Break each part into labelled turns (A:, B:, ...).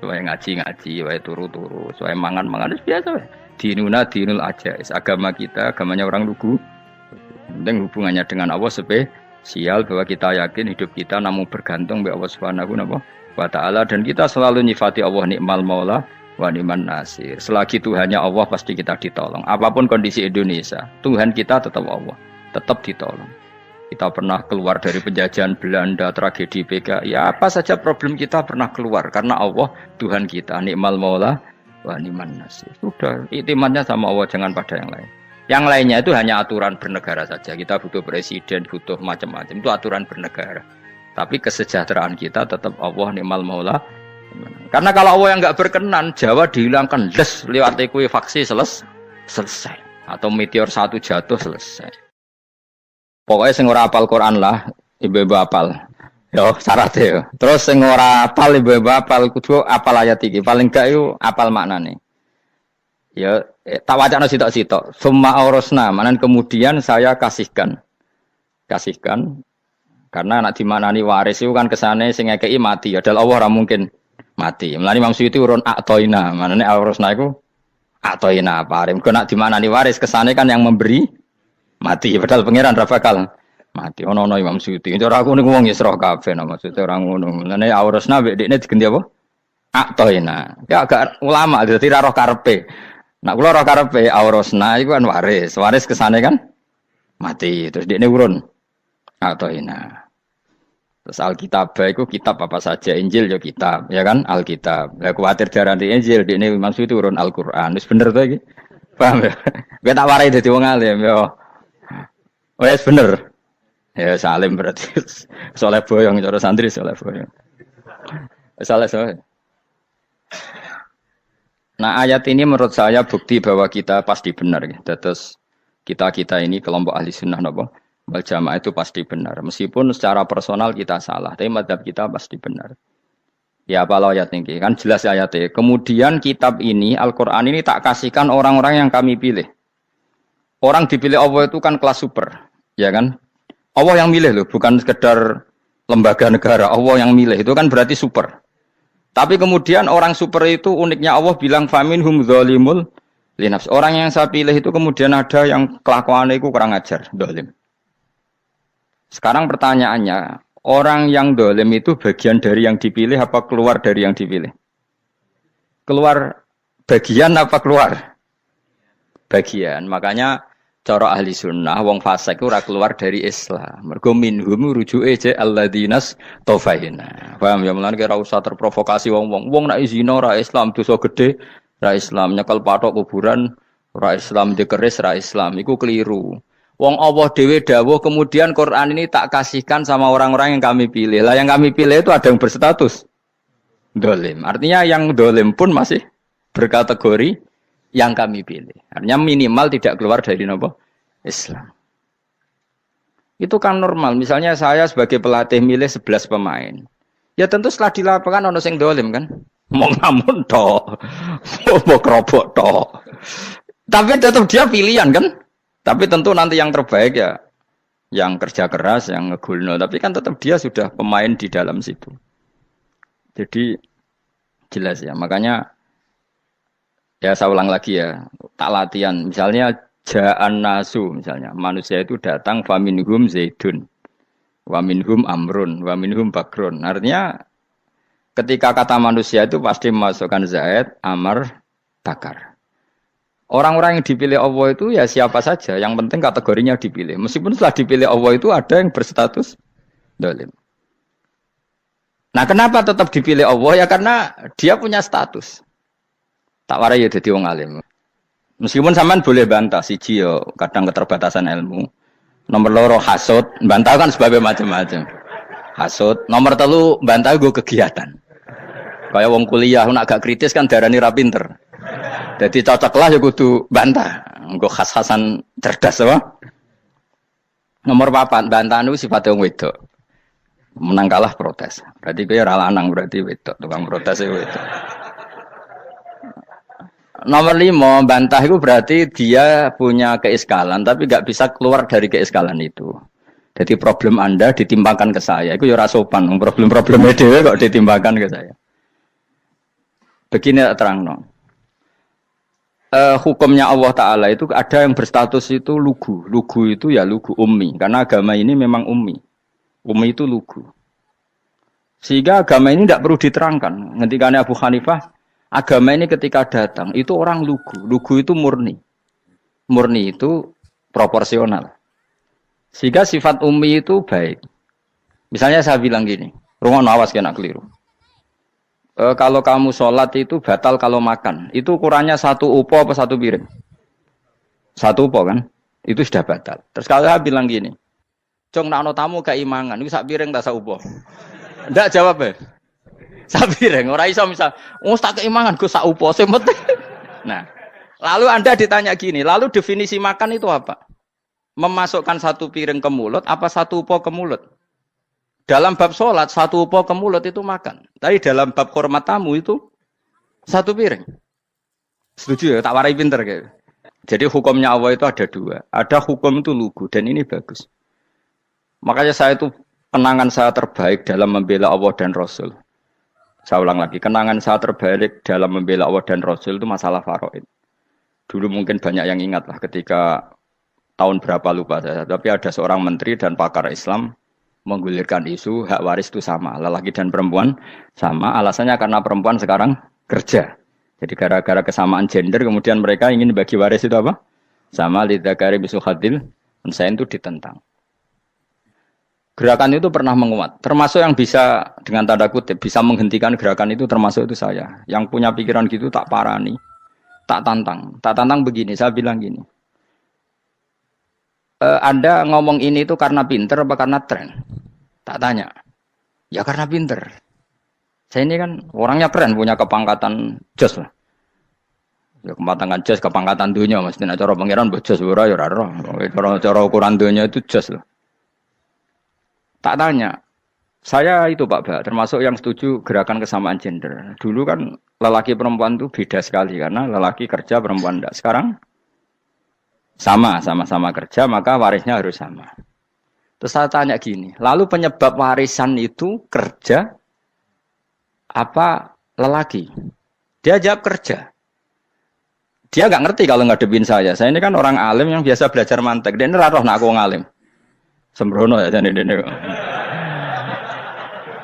A: wae ngaji-ngaji, wae turu-turu, wae mangan-mangan biasa wae. Dinuna dinul ajais. Agama kita, agamanya orang lugu. Penting hubungannya dengan Allah spesial bahwa kita yakin hidup kita namun bergantung kepada Allah Subhanahu wa taala dan kita selalu nyifati Allah nikmal maula wa ni'man nasir. Selagi Tuhannya Allah pasti kita ditolong. Apapun kondisi Indonesia, Tuhan kita tetap Allah, tetap ditolong. Kita pernah keluar dari penjajahan Belanda, tragedi PKI, ya apa saja problem kita pernah keluar karena Allah Tuhan kita, nikmal maula wa ni'man nasir. Sudah, iktimatnya sama Allah, jangan pada yang lain. Yang lainnya itu hanya aturan bernegara saja. Kita butuh presiden, butuh macam-macam. Itu aturan bernegara. Tapi kesejahteraan kita tetap Allah ni'mal maula. Karena kalau Allah yang enggak berkenan, Jawa dihilangkan les lewat ekuifaksi selesai. Atau meteor satu jatuh selesai. Pokoknya sing ora apal Quran lah, ibu-ibu apal. Yo syaratnya yo. Terus sing ora apal ibu-ibu apal kudu apal ayat iki. Paling gak yo apal maknane. Ya tak wacana sitok-sitok. Summa aurasna, manan kemudian saya kasihkan. Karena anak dimanani waris itu kan kesane sing ngekeki mati. Ya dal Allah ora mungkin mati. Mulane Imam Suyuti urun atoina, manane aurasna iku atoina paring. Kok nak dimanani waris kesane kan yang memberi mati. Padahal pangeran ra bakal mati. Ono Imam Suyuti. Ora aku niku wong Isra kabeh maksudnya ora ngono. Mulane aurasna mek dekne digenti apa? Atoina. Ya agak ulama dadi ra roh karepe. Nak kula ora karepe aurasna iku kan waris. Waris kesane kan mati. Terus dekne urun atoina. Terus Alkitab itu kitab apa saja, Injil ya kitab, ya kan Alkitab. Lah kuwatir darani Injil, dekne maksud itu urun Al-Qur'an. Wis bener to iki? Paham ya? Kowe tak warai dadi wong alim ya. Wis bener. Ya salim berarti. Soleh boyong cara santri soleh boyong. Saleh. Nah, ayat ini menurut saya bukti bahwa kita pasti benar ya. Terus kita ini kelompok ahli sunnah napa? Wal jamaah itu pasti benar. Meskipun secara personal kita salah, tapi mazhab kita pasti benar. Ya apa ayat ini? Kan jelas ayatnya. Kemudian kitab ini, Al-Quran ini tak kasihkan orang-orang yang kami pilih. Orang dipilih Allah itu kan kelas super. Ya kan? Allah yang milih loh, bukan sekedar lembaga negara. Allah yang milih, itu kan berarti super. Tapi kemudian orang super itu uniknya Allah bilang faminhum zalimul linafs. Orang yang saya pilih itu kemudian ada yang kelakuannya itu kurang ajar, zalim. Sekarang pertanyaannya, orang yang zalim itu bagian dari yang dipilih apa keluar dari yang dipilih? Keluar bagian apa keluar? Bagian. Makanya cara ahli sunnah wong fasik ora keluar dari Islam. Mergo minhum rujuke je alladinas tofaina. Paham ya mulane ora usah terprovokasi wong-wong. Wong nek zina ora Islam, dosa gede ora Islam, nyekel patok kuburan ora Islam, dikeris ora Islam. Iku keliru. Wong Allah dhewe dawuh kemudian Quran ini tak kasihkan sama orang-orang yang kami pilih. Lah yang kami pilih itu ada yang berstatus dolim. Artinya yang dolim pun masih berkategori yang kami pilih. Artinya minimal tidak keluar dari nopo Islam. Itu kan normal. Misalnya saya sebagai pelatih milih 11 pemain. Ya tentu setelah di lapangan ono sing dolim kan. Mau ngamun tok. Mau kerobok tok. Tapi tetap dia pilihan kan. Tapi tentu nanti yang terbaik ya yang kerja keras, yang ngegulno. Tapi kan tetap dia sudah pemain di dalam situ. Jadi jelas ya. Makanya ya saya ulang lagi ya, tak latihan. Misalnya ja'an nasu, misalnya manusia itu datang faminhum zaidun, waminhum amrun, waminhum bakrun. Artinya ketika kata manusia itu pasti memasukkan zaid, amr, bakar. Orang-orang yang dipilih Allah itu ya siapa saja, yang penting kategorinya dipilih. Meskipun setelah dipilih Allah itu ada yang berstatus dolim. Nah kenapa tetap dipilih Allah? Ya karena dia punya status. Tak warai ya dadi wong alim. Meskipun sampean boleh bantah siji yo kadang keterbatasan ilmu. Nomor loro hasud, bantah kan sebab macam-macam. Hasud, nomor telu bantah go kegiatan. Kaya wong kuliah nak gak kritis kan darani ra pinter. Jadi cocoklah ya kudu bantah. Engko khas-khasan cerdas apa? Nomor 4 bantah niku sifate wong wedok. Menang kalah protes. Berarti kowe ora lanang berarti wedok, tukang protes e wedok. Nomor 5, bantah itu berarti dia punya keiskalan, tapi nggak bisa keluar dari keiskalan itu. Jadi problem Anda ditimbangkan ke saya, itu ya ora sopan. Problem-problemnya dewe kok ditimbangkan ke saya. Begini terang no. Hukumnya Allah Ta'ala itu ada yang berstatus itu lugu. Lugu itu ya lugu ummi. Karena agama ini memang ummi. Ummi itu lugu. Sehingga agama ini tidak perlu diterangkan. Ngendikane Abu Hanifah, agama ini ketika datang, itu orang lugu. Lugu itu murni. Murni itu proporsional. Sehingga sifat ummi itu baik. Misalnya saya bilang gini, rungono awas kena keliru. Kalau kamu sholat itu batal kalau makan. Itu ukurannya 1 upo apa 1 piring? 1 upo kan? Itu sudah batal. Terus kalau saya bilang gini, Cong nak tamu keimangan, itu 1 piring tak 1 upo. Ndak jawab ya? 1 piring. Orang iso misal, tak keimangan, gue 1 upo. Nah, lalu Anda ditanya gini, lalu definisi makan itu apa? Memasukkan 1 piring ke mulut, apa 1 upo ke mulut? Dalam bab sholat, 1 upo ke mulut itu makan. Tapi dalam bab hormat tamu itu 1 piring. Setuju ya? Tak warai pinter kayak. Jadi hukumnya Allah itu ada 2. Ada hukum itu lugu dan ini bagus. Makanya saya itu kenangan saya terbaik dalam membela Allah dan Rasul. Saya ulang lagi, kenangan saya terbaik dalam membela Allah dan Rasul itu masalah faraid. Dulu mungkin banyak yang ingat lah ketika tahun berapa lupa saya. Tapi ada seorang menteri dan pakar Islam menggulirkan isu hak waris itu sama, lelaki dan perempuan sama, alasannya karena perempuan sekarang kerja. Jadi gara-gara kesamaan gender kemudian mereka ingin bagi waris itu apa? Sama lidzakari bisul hadil unsayain itu ditentang. Gerakan itu pernah menguat, termasuk yang bisa dengan tanda kutip bisa menghentikan gerakan itu termasuk itu saya. Yang punya pikiran gitu tak parani, tak tantang. Tak tantang begini, saya bilang gini. Anda ngomong ini itu karena pinter apa karena tren? Tak tanya. Ya karena pinter. Saya ini kan orangnya keren, punya kepangkatan jos lah. Ya kepangkatan jos, kepangkatan dunia. Mesti nak cara pangeran jos ora ya ora. Cara ukuran dunia itu jos lah. Tak tanya. Saya itu Pak Ba, termasuk yang setuju gerakan kesamaan gender. Dulu kan lelaki perempuan itu beda sekali karena lelaki kerja perempuan enggak. Sekarang sama-sama kerja, maka warisnya harus sama. Terus saya tanya gini, lalu penyebab warisan itu kerja apa lelaki? Dia jawab kerja. Dia nggak ngerti kalau ngadepin saya. Saya ini kan orang alim yang biasa belajar mantek. Dia ini roh nak aku ngalim. Sembrono ya jadi ini.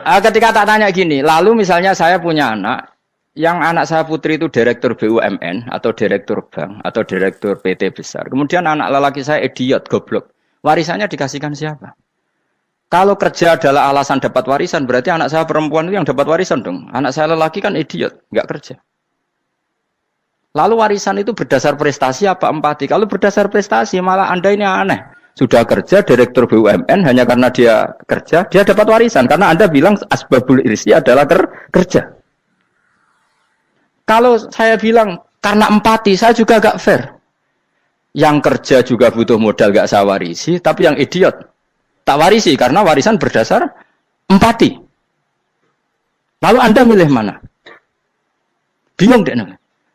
A: Ketika tak tanya gini, lalu misalnya saya punya anak, yang anak saya putri itu direktur BUMN atau direktur bank atau direktur PT besar. Kemudian anak lelaki saya idiot, goblok. Warisannya dikasihkan siapa? Kalau kerja adalah alasan dapat warisan, berarti anak saya perempuan itu yang dapat warisan dong. Anak saya lelaki kan idiot, nggak kerja. Lalu warisan itu berdasar prestasi apa empati? Kalau berdasar prestasi malah Anda ini aneh. Sudah kerja direktur BUMN hanya karena dia kerja, dia dapat warisan. Karena Anda bilang asbabul irsi adalah kerja. Kalau saya bilang karena empati, saya juga agak fair. Yang kerja juga butuh modal gak saya warisi, tapi yang idiot tak warisi karena warisan berdasar empati. Lalu Anda milih mana? Bingung deh.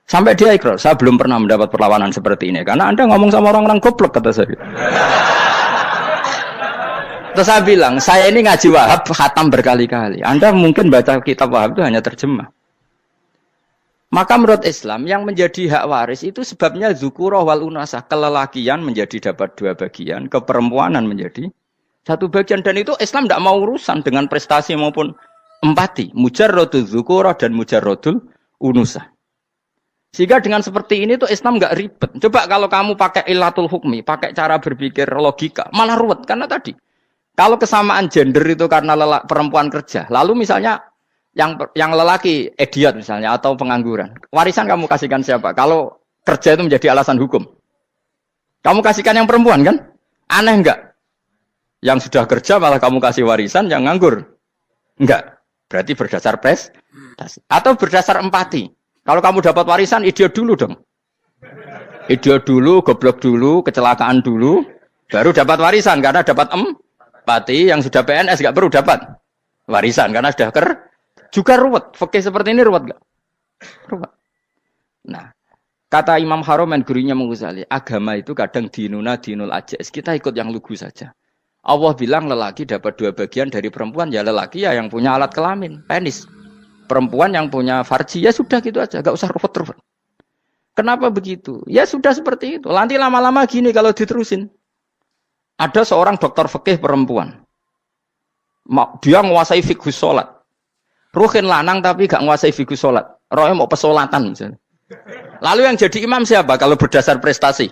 A: Sampai dia ikrar, saya belum pernah mendapat perlawanan seperti ini karena Anda ngomong sama orang-orang goblok kata saya. Terus saya bilang, saya ini ngaji Wahab khatam berkali-kali. Anda mungkin baca kitab Wahab itu hanya terjemah. Maka menurut Islam yang menjadi hak waris itu sebabnya zukurah wal unasah, kelelakian menjadi dapat 2 bagian, keperempuanan menjadi 1 bagian, dan itu Islam tidak mau urusan dengan prestasi maupun empati, mujarrodul zukurah dan mujarrodul unusah. Sehingga dengan seperti ini tuh Islam nggak ribet. Coba kalau kamu pakai ilatul hukmi, pakai cara berpikir logika, malah ruwet karena tadi kalau kesamaan gender itu karena perempuan kerja, lalu misalnya yang lelaki idiot misalnya atau pengangguran, warisan kamu kasihkan siapa? Kalau kerja itu menjadi alasan hukum, kamu kasihkan yang perempuan kan? Aneh enggak? Yang sudah kerja malah kamu kasih warisan yang nganggur? Enggak. Berarti berdasar prestasi atau berdasar empati. Kalau kamu dapat warisan idiot dulu dong. Idiot dulu, goblok dulu, kecelakaan dulu, baru dapat warisan karena dapat empati. Yang sudah PNS enggak perlu dapat warisan karena sudah juga ruwet. Fikih seperti ini ruwet enggak? Ruwet. Nah, kata Imam Haromen gurunya Ghazali, agama itu kadang dinuna dinul ajais. Kita ikut yang lugu saja. Allah bilang lelaki dapat 2 bagian dari perempuan, ya lelaki ya yang punya alat kelamin, penis. perempuan yang punya farji, ya sudah gitu aja, gak usah ruwet-ruwet. Kenapa begitu? Ya sudah seperti itu. Nanti lama-lama gini kalau diterusin. Ada seorang dokter fikih perempuan. Dia menguasai fikih sholat. Ruhin lanang tapi gak menguasai fikih sholat. Rohnya mau pesolatan misalnya. Lalu yang jadi imam siapa kalau berdasar prestasi?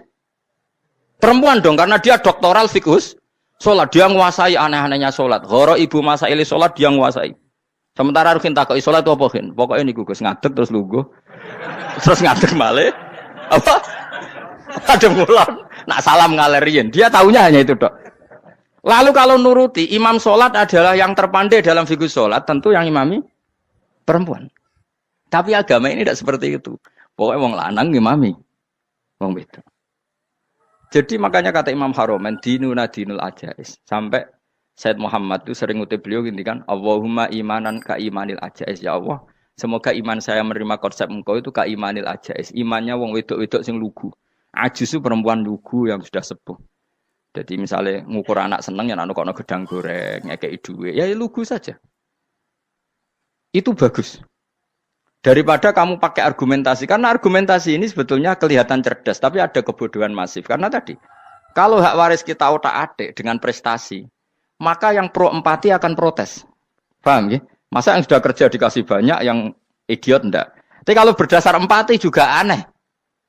A: Perempuan dong, karena dia doktoral fikih sholat. Dia menguasai aneh-anehnya sholat. Horo ibu masaili sholat dia menguasai. Sementara Ruhin takoi sholat itu apa? Pokoknya ini gugus ngadeg terus lugu. Terus ngadeg malih. Apa? Ada ngulang. Nak salam ngalerian. Dia tahunya hanya itu dok. Lalu kalau nuruti imam sholat adalah yang terpandai dalam fikih sholat, tentu yang imami perempuan. Tapi agama ini tidak seperti itu. Pokoknya wong lanang imami. Wong beda. Jadi makanya kata Imam Haromen, dinuna dinul ajais. Sampai Said Muhammad itu sering ngutip beliau gini kan, Allahumma imanan ka imanil ajais. Ya Allah, semoga iman saya menerima konsep engkau itu ka imanil ajais. Imannya wong wedok-wedok sing lugu. Ajus itu perempuan lugu yang sudah sepuh. Jadi misalnya ngukur anak seneng ya anak kono gedang goreng, ngekei duwe, ya lugu saja. Itu bagus. Daripada kamu pakai argumentasi, karena argumentasi ini sebetulnya kelihatan cerdas, tapi ada kebodohan masif. Karena tadi, kalau hak waris kita otak-atik dengan prestasi, maka yang pro empati akan protes. Paham ya? Masa yang sudah kerja dikasih banyak, yang idiot enggak? Tapi kalau berdasar empati juga aneh.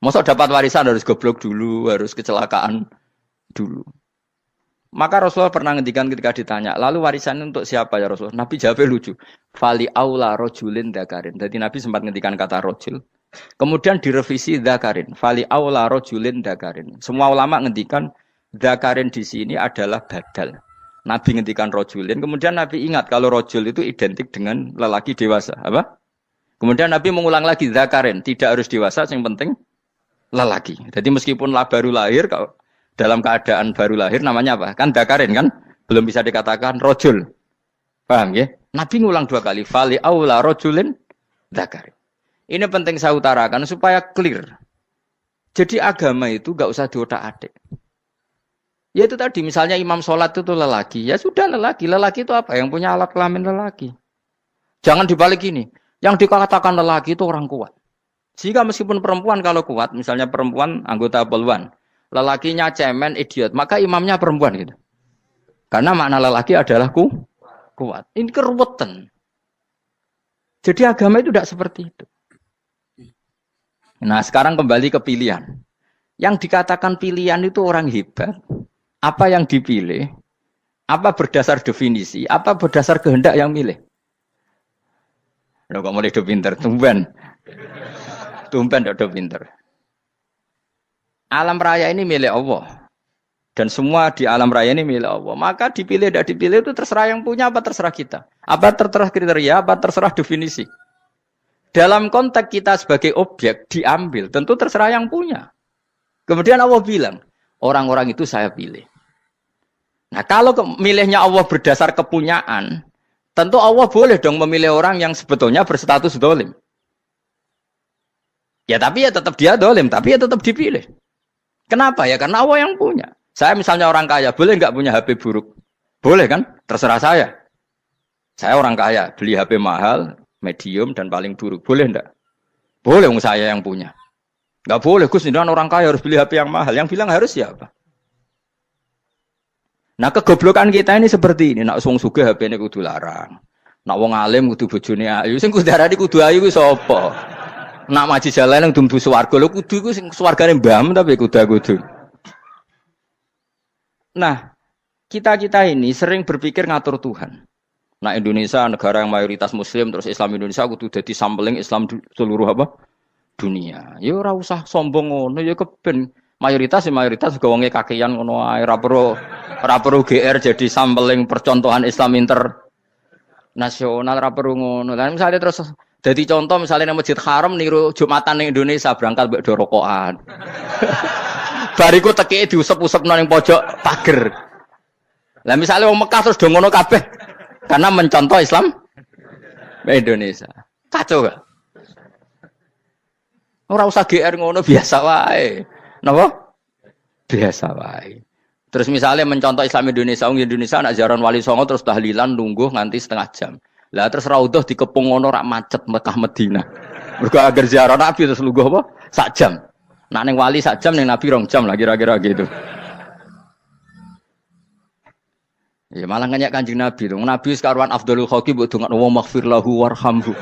A: Masa dapat warisan harus goblok dulu, harus kecelakaan dulu. Maka Rasulullah pernah ngendikan ketika ditanya, lalu warisan untuk siapa ya Rasulullah? Nabi jawabnya lucu. Fali aula rojulin dzakarin. Jadi Nabi sempat ngendikan kata rojul. Kemudian direvisi dzakarin. Fali aula rojulin dzakarin. Semua ulama ngendikan dzakarin di sini adalah badal. Nabi ngendikan rojulin. Kemudian Nabi ingat kalau rojul itu identik dengan lelaki dewasa. Apa? Kemudian Nabi mengulang lagi dzakarin. Tidak harus dewasa, yang penting lelaki. Jadi meskipun baru lahir, kalau dalam keadaan baru lahir namanya apa? Kan dzakarin kan? Belum bisa dikatakan rojul. Paham ya? Nabi ngulang 2 kali. Fali aula rojulin dzakarin. Ini penting saya utarakan supaya clear. Jadi agama itu gak usah diotak-atik. Ya itu tadi, misalnya imam sholat itu lelaki. Ya sudah lelaki. Lelaki itu apa? Yang punya alat kelamin lelaki. Jangan dibalik ini. Yang dikatakan lelaki itu orang kuat. Sehingga meskipun perempuan kalau kuat, misalnya perempuan anggota poluan, lelakinya cemen, idiot, maka imamnya perempuan gitu. Karena makna lelaki adalah kuat. Ini keruwetan. Jadi agama itu tidak seperti itu. Nah sekarang kembali ke pilihan. Yang dikatakan pilihan itu orang hebat. Apa yang dipilih? Apa berdasar definisi? Apa berdasar kehendak yang milih? Loh kok mulai do pinter? Tumpen do pinter. Alam raya ini milik Allah. Dan semua di alam raya ini milik Allah. Maka dipilih tidak dipilih itu terserah yang punya apa terserah kita. Apa terserah kriteria, apa terserah definisi. Dalam konteks kita sebagai objek diambil, tentu terserah yang punya. Kemudian Allah bilang, orang-orang itu saya pilih. Nah kalau milihnya Allah berdasar kepunyaan, tentu Allah boleh dong memilih orang yang sebetulnya berstatus dolim. Ya tapi ya tetap dia dolim, tapi ya tetap dipilih. Kenapa ya? Karena Allah yang punya. Saya misalnya orang kaya, boleh nggak punya HP buruk? Boleh kan? Terserah saya. Saya orang kaya, beli HP mahal, medium dan paling buruk. Boleh enggak? Boleh, saya yang punya. Nggak boleh, Gus, ini orang kaya harus beli HP yang mahal. Yang bilang harus siapa? Nah kegoblokan kita ini seperti ini. Nak wong sugih HP ini kudu larang. Nak wong alim kudu bojone ayu. Sing kudu darani kudu ayu ku sapa? Nak maji jalan yang dumbu swarga lho kudu iku sing swargane mbam tapi kudu. Nah, kita ini sering berpikir ngatur Tuhan. Nah, Indonesia negara yang mayoritas muslim terus Islam Indonesia kudu dadi sampling Islam seluruh apa? Dunia. Ya ora usah sombong ngono ya keben mayoritas juga wonge kakean ngono ae ora perlu GR jadi sampling percontohan Islam internasional ora perlu ngono. Lah misalnya terus jadi contoh misalnya di Masjid Haram niru Jumatan di Indonesia berangkat mbek do rokokan. Bariku tekike diusep-usepno ning pojok pager. Lah misalnya wong Mekah terus do ngono kabeh karena mencontoh Islam Indonesia. Kacau gak? Ora usah GR ngono biasa wae. Napa? Biasa wae. Terus misalnya mencontoh Islam Indonesia, Indonesia anak jaran Wali Songo terus tahlilan nunggu nganti setengah jam. Lah terus raudhah dikepung ngono rak macet Mekah Madinah. Mergo agar ziarah Nabi terus lungguh apa? Sak jam. Nak ning wali sak jam ning Nabi 2 jam lah kira-kira gitu. Ya malah nganyak Kanjeng Nabi tuh. Nabi sekaruan Afdhalul Khalqi mbok dongakno wa maghfir lahu warhamhu.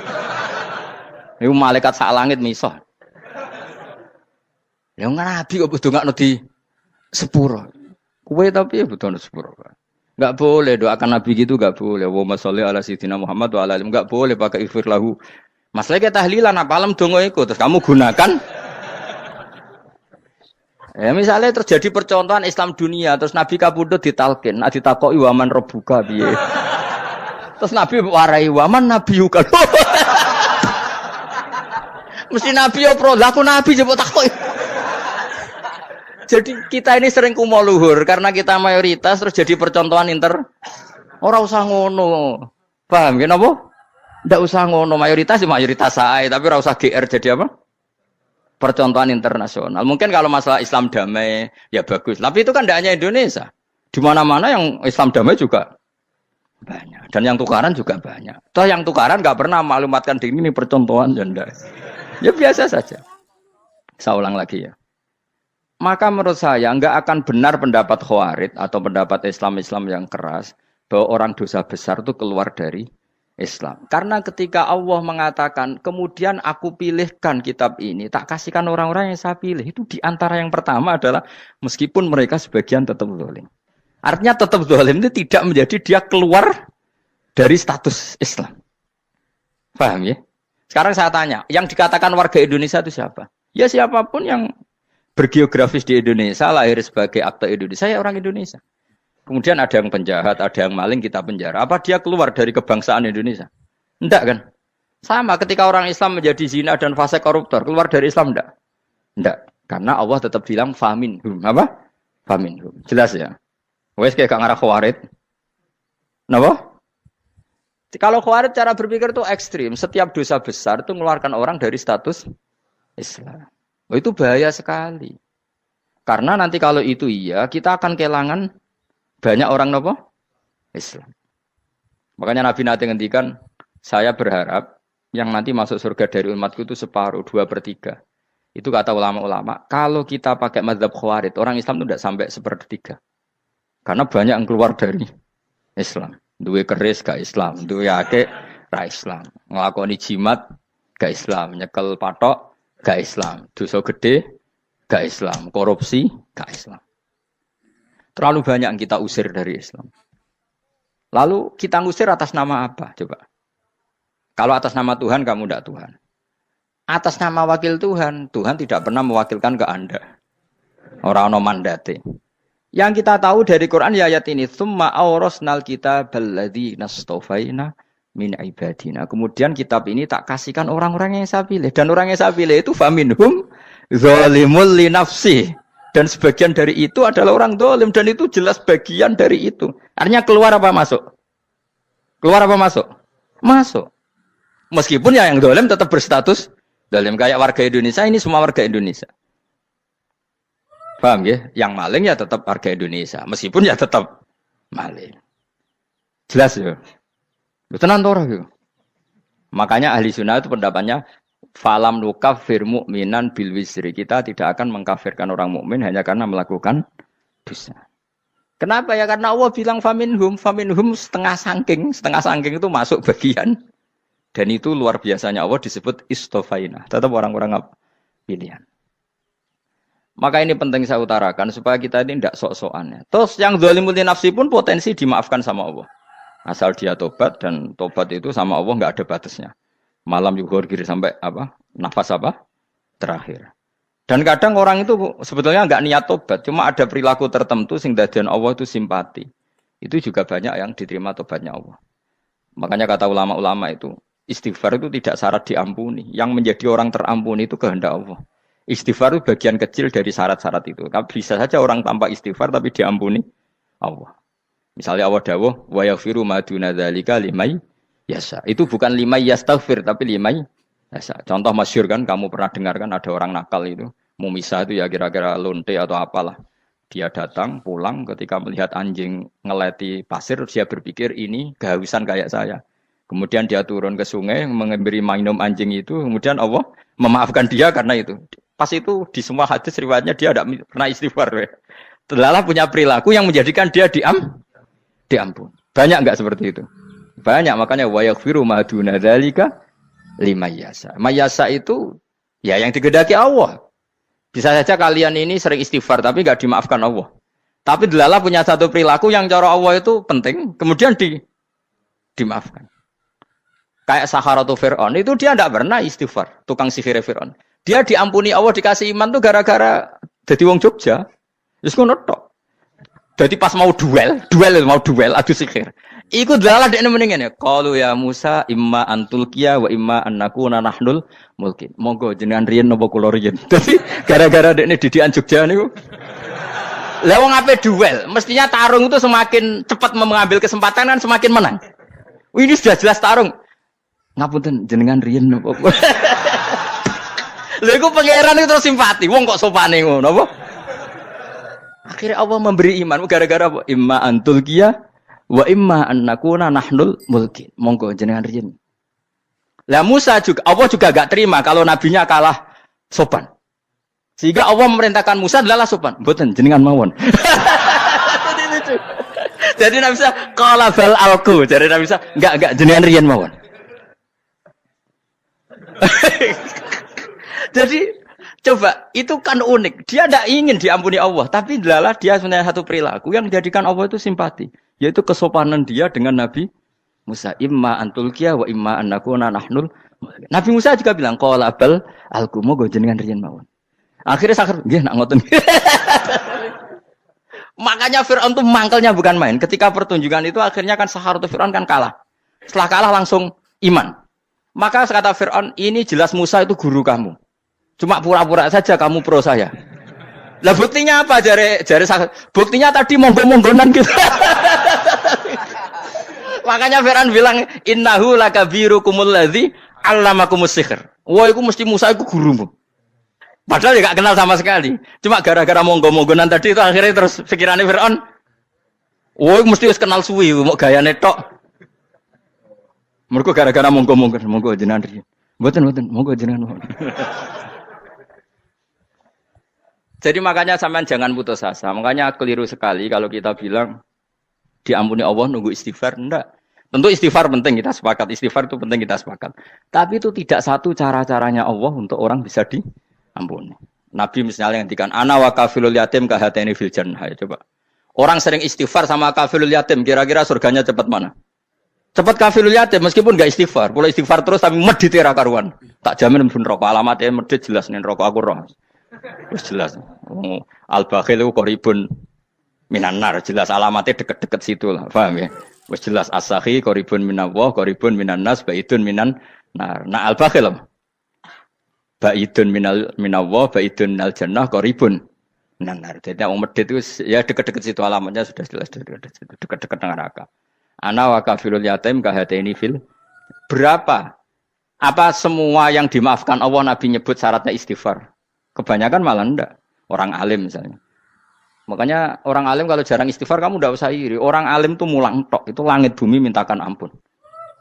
A: Iku malaikat sak langit misah. Ya Nabi kok dongakno di sepuro. Kowe tapi ya butuh sepuro. Enggak boleh doakan Nabi gitu enggak boleh. Wa sholli ala sayyidina Muhammad wa ala alihi enggak boleh pakai ighfir lahu. Masalah kita tahlilan apa alam donga iku terus kamu gunakan. Ya misalnya terjadi percontohan Islam dunia terus Nabi kapundhut ditalkin, nek ditakoki waman rebuka piye. Terus Nabi warai waman nabiyuka. Mesti Nabi yo pro, lah aku Nabi coba takoki. Jadi kita ini sering kumo luhur karena kita mayoritas terus jadi percontohan ora usah ngono. Paham ya napa? Ndak usah ngono mayoritas sae tapi ora usah GR jadi apa? Percontohan internasional. Mungkin kalau masalah Islam damai ya bagus. Tapi itu kan tidak hanya Indonesia. Di mana-mana yang Islam damai juga banyak. Dan yang tukaran juga banyak. Toh yang tukaran nggak pernah maklumatkan diri ini percontohan janda. Ya biasa saja. Saya ulang lagi ya. Maka menurut saya nggak akan benar pendapat Khawarij atau pendapat Islam yang keras bahwa orang dosa besar itu keluar dari Islam. Karena ketika Allah mengatakan, kemudian aku pilihkan kitab ini, tak kasihkan orang-orang yang saya pilih. Itu diantara yang pertama adalah, meskipun mereka sebagian tetap zalim. Artinya tetap zalim itu tidak menjadi dia keluar dari status Islam. Paham ya? Sekarang saya tanya, yang dikatakan warga Indonesia itu siapa? Ya siapapun yang bergeografis di Indonesia, lahir sebagai akte Indonesia, saya orang Indonesia. Kemudian ada yang penjahat, ada yang maling, kita penjara. Apa dia keluar dari kebangsaan Indonesia? Enggak kan? Sama ketika orang Islam menjadi zina dan fase koruptor, keluar dari Islam enggak? Enggak. Karena Allah tetap bilang faminhum. Apa? Faminhum. Jelas ya? Wes kayak gak ngarah Khawarij. Napa? Kalau Khawarij cara berpikir itu ekstrim. Setiap dosa besar itu mengeluarkan orang dari status Islam. Oh, itu bahaya sekali. Karena nanti kalau itu iya, kita akan kehilangan banyak orang nopo Islam. Makanya Nabi nanti ngendikan, saya berharap yang nanti masuk surga dari umatku itu separuh, 2/3. Itu kata ulama-ulama. Kalau kita pakai mazhab Khawarij, orang Islam itu tidak sampai 1/3. Karena banyak yang keluar dari Islam. Duwe keris gak Islam, duwe akeh ra Islam. Nglakoni jimat gak Islam, nyekel patok gak Islam, dosa gede gak Islam, korupsi gak Islam. Terlalu banyak yang kita usir dari Islam. Lalu kita ngusir atas nama apa? Coba. Kalau atas nama Tuhan, kamu tidak Tuhan. Atas nama wakil Tuhan, Tuhan tidak pernah mewakilkan ke Anda. Orang-orang mandate. Yang kita tahu dari Quran ya ayat ini, tsumma awrasnal kitabal ladzina istafaina min ibadina. Kemudian kitab ini tak kasihkan orang-orang yang saya pilih. Dan orang yang saya pilih itu faminhum zalimul li nafsihi. Dan sebagian dari itu adalah orang dolim. Dan itu jelas bagian dari itu. Artinya keluar apa masuk? Keluar apa masuk? Masuk. Meskipun ya yang dolim tetap berstatus dolim. Kayak warga Indonesia, ini semua warga Indonesia. Paham ya? Yang maling ya tetap warga Indonesia. Meskipun ya tetap maling. Jelas ya? Tenang tora gitu. Makanya ahli sunnah itu pendapatnya falam nukafir mu'minan bil wisri. Kita tidak akan mengkafirkan orang mukmin hanya karena melakukan dosa. Kenapa ya? Karena Allah bilang faminhum setengah sangking itu masuk bagian. Dan itu luar biasanya Allah disebut istofaina. Tetap orang-orang pilihan. Maka ini penting saya utarakan supaya kita ini tidak sok-sokan. Ya. Terus yang zalimul nafsi pun potensi dimaafkan sama Allah. Asal dia tobat dan tobat itu sama Allah nggak ada batasnya. Malam yuhur kiri sampai apa? Nafas apa? Terakhir. Dan kadang orang itu sebetulnya nggak niat tobat, cuma ada perilaku tertentu sehingga dadian Allah itu simpati. Itu juga banyak yang diterima tobatnya Allah. Makanya kata ulama-ulama itu, istighfar itu tidak syarat diampuni. Yang menjadi orang terampuni itu kehendak Allah. Istighfar itu bagian kecil dari syarat-syarat itu. Bisa saja orang tanpa istighfar tapi diampuni Allah. Misalnya Allah dawuh wa yaghfiru ma duna dzalika limay yasha. Itu bukan limay yastaghfir tapi limay yasha. Contoh masyhur kan kamu pernah dengar kan ada orang nakal itu, mau misah itu ya kira-kira lonte atau apalah. Dia datang pulang ketika melihat anjing ngeleti pasir dia berpikir ini kehausan kayak saya. Kemudian dia turun ke sungai memberi minum anjing itu, kemudian Allah memaafkan dia karena itu. Pas itu di semua hadis riwayatnya dia tidak pernah istighfar. Terlalu punya perilaku yang menjadikan dia diampun. Banyak enggak seperti itu? Banyak, makanya wa yaghfiru ma duna dzalika liman yasha. Mayasa itu ya yang digedaki Allah. Bisa saja kalian ini sering istighfar tapi enggak dimaafkan Allah. Tapi delala punya satu perilaku yang cara Allah itu penting, kemudian dimaafkan. Kayak Saharatu Fir'aun, itu dia tidak pernah istighfar, tukang sihir Fir'aun. Dia diampuni Allah, dikasih iman tuh gara-gara jadi wong Jogja. Terus ngono tok. Jadi pas mau duel adu sihir. Iku dalah dekne mendingan ya. Qalu ya Musa imma antulqiya wa imma annakuna nahnul mulkin. Monggo jenengan riyen napa kula riyen. Dadi gara-gara dekne didikan Jogja niku. Lah wong ape duel, mestinya tarung itu semakin cepat mengambil kesempatan kan semakin menang. Ini sudah jelas tarung. Ngapunten jenengan riyen napa. Lha iku pangeran itu terus simpati. Wong kok sopane ngono apa? Akhirnya Allah memberi iman gara-gara apa? Imma antulqiya wa imma annakuna nahnul mulkin. Monggo jenengan riyen. Lah Musa juga Allah juga gak terima kalau nabinya kalah sopan. Sehingga Allah memerintahkan Musa adalah sopan. Mboten jenengan mawon. Jadi Nabi Musa qala bal alqu. Jadi Nabi Musa enggak jenengan riyen mawon. Jadi coba itu kan unik. Dia tidak ingin diampuni Allah, tapi adalah dia sebenarnya satu perilaku yang menjadikan Allah itu simpati, yaitu kesopanan dia dengan Nabi Musa. Imma antulqiya wa imma annakuna nahnul. Nabi Musa juga bilang qala bal alqu moga jenengan riyen mawon. Akhirnya sakar nggih nak ngoten. Makanya Firaun tuh mangkelnya bukan main. Ketika pertunjukan itu akhirnya kan Saharatu Firaun kan kalah. Setelah kalah langsung iman. Maka kata Firaun, ini jelas Musa itu guru kamu. Cuma pura-pura saja kamu pro saya. Lah buktinya apa? Jare buktinya tadi monggo-monggonan gitu. Makanya Firaun bilang innahu lakabirukumul ladzi 'allamakumus sihr. Wah, iku mesti Musa iku gurumu. Padahal dia gak kenal sama sekali. Cuma gara-gara monggo-monggonan tadi itu akhirnya terus pikirannya Firaun. Wah, mesti wis kenal suwi, mau gayane tok. Mergo gara-gara monggo-monggon, monggo jenengan riyen. Mboten, monggo jenengan. Jadi makanya sampean jangan putus asa. Makanya keliru sekali kalau kita bilang diampuni Allah nunggu istighfar. Enggak. Tentu istighfar penting, kita sepakat. Istighfar itu penting, kita sepakat. Tapi itu tidak satu cara-caranya Allah untuk orang bisa diampuni. Nabi misalnya ngendikan ana wa kafilul yatim kahateni fil jannah. Coba. Orang sering istighfar sama kafilul yatim, kira-kira surganya cepat mana? Cepat kafilul yatim meskipun enggak istighfar. Kalau istighfar terus tapi medhit ra karuan. Tak jamin mlebu neraka. Alamatnya medhit jelas ning neraka aku roh. Wis jelas. Al-bakhil itu qaribun minan nar, jelas alamatnya deket-deket situ lah, paham ya? Wis jelas as-sakhi qaribun minallah, qaribun minan nas, baidun minan nar. Nah al-bakhil baidun minallah, baidun minal jannah, qaribun minan nar. Jadi wong medhit itu ya deket-deket situ alamatnya sudah jelas deket-deket neraka. Ana wa kafilul yatim kahataini fil. Berapa? Apa semua yang dimaafkan Allah Nabi nyebut syaratnya istighfar? Kebanyakan malah enggak. Orang alim misalnya. Makanya orang alim kalau jarang istighfar kamu enggak usah iri. Orang alim tuh mulang tok. Itu langit bumi mintakan ampun.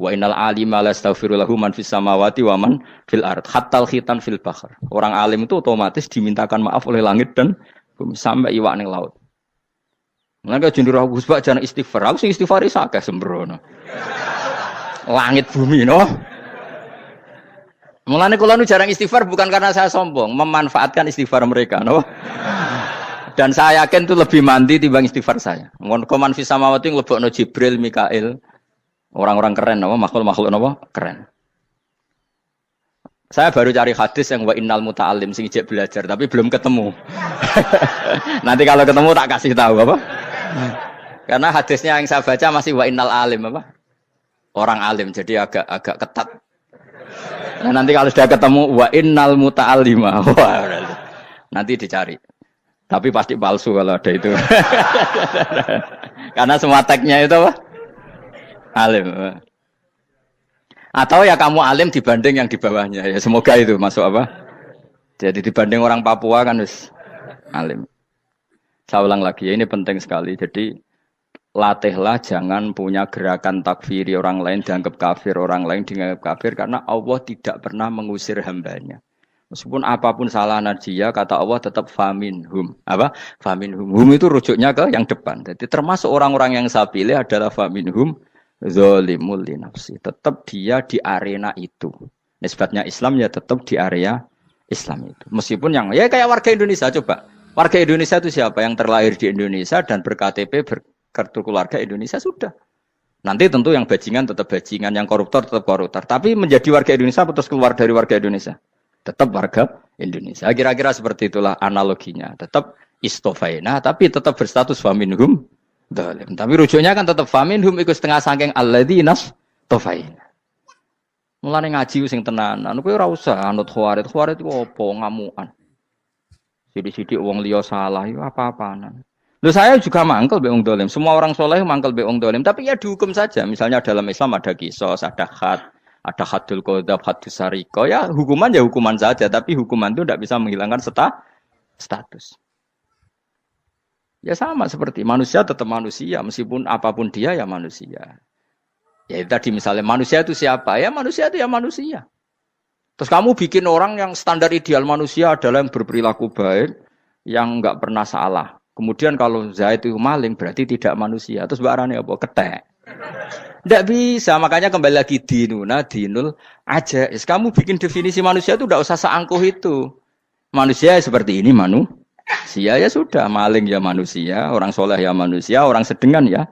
A: Wa innal alima lastaghfiru lahu man fis samawati wa man fil ard. Hattal khitan fil bahr. Orang alim itu otomatis dimintakan maaf oleh langit dan bumi sampai iwak ning laut. Mengapa jendur aku sebab jarang istighfar? Aku sing istighfar isa akeh sembrono. Langit bumi no. Mulane kula nu jarang istighfar bukan karena saya sombong, memanfaatkan istighfar mereka, no? Dan saya yakin itu lebih mandi timbang istighfar saya. Mun koman fi samawati nglebokno Jibril, Mikail, orang-orang keren, no? Makhluk-makhluk no? Keren. Saya baru cari hadis yang wa innal muta'allim sing ijek belajar tapi belum ketemu. Nanti kalau ketemu tak kasih tahu apa? Karena hadisnya yang saya baca masih wa innal alim apa? Orang alim jadi agak ketat. Nah, nanti kalau sudah ketemu wa innal muta'allima. Wah, nanti dicari. Tapi pasti palsu kalau ada itu. Karena semua tagnya itu apa? Alim. Atau ya kamu alim dibanding yang di bawahnya. Ya semoga itu masuk apa? Jadi dibanding orang Papua kan wis alim. Saya ulang lagi ya, ini penting sekali. Jadi latihlah jangan punya gerakan takfiri orang lain dianggap kafir, orang lain dianggap kafir karena Allah tidak pernah mengusir hambanya. Meskipun apapun salah dia, kata Allah tetap faminhum. Apa? Faminhum. Hum itu rujuknya ke yang depan. Jadi termasuk orang-orang yang saya pilih adalah faminhum zalimul li nafsi. Tetap dia di arena itu. Nisbatnya Islam ya tetap di area Islam itu. Meskipun yang ya kayak warga Indonesia coba. Warga Indonesia itu siapa? Yang terlahir di Indonesia dan ber-KTP berkartu keluarga Indonesia sudah. Nanti tentu yang bajingan tetap bajingan, yang koruptor tetap koruptor. Tapi menjadi warga Indonesia atau keluar dari warga Indonesia? Tetap warga Indonesia. Kira-kira seperti itulah analoginya. Tetap istofaina, tapi tetap berstatus faminhum dhalim. Tapi rujuknya kan tetap faminhum ikut setengah sangking alladzinas tofaina. Mulane ngaji sing tenanan. Kowe ora usah anut khawarit. Khawarit itu apa? Ngamukan. Sidik-sidik wong liya salah itu apa-apaan. Loh saya juga mangkel be wong dolim. Semua orang soleh mangkel be wong dolim. Tapi ya dihukum saja. Misalnya dalam Islam ada kisos, ada hadul qadzaf, hadus sariko. Ya hukuman saja. Tapi hukuman itu tidak bisa menghilangkan status. Ya sama seperti manusia tetap manusia. Meskipun apapun dia ya manusia. Ya tadi misalnya manusia itu siapa? Ya manusia itu ya manusia. Terus kamu bikin orang yang standar ideal manusia adalah yang berperilaku baik, yang enggak pernah salah. Kemudian kalau Zaid itu maling berarti tidak manusia. Terus barangnya apa? Ketek. Tidak bisa. Makanya kembali lagi dinul aja. Kamu bikin definisi manusia itu tidak usah seangkuh itu. Manusia seperti ini manusia ya sudah. Maling ya manusia, orang soleh ya manusia, orang sedengan ya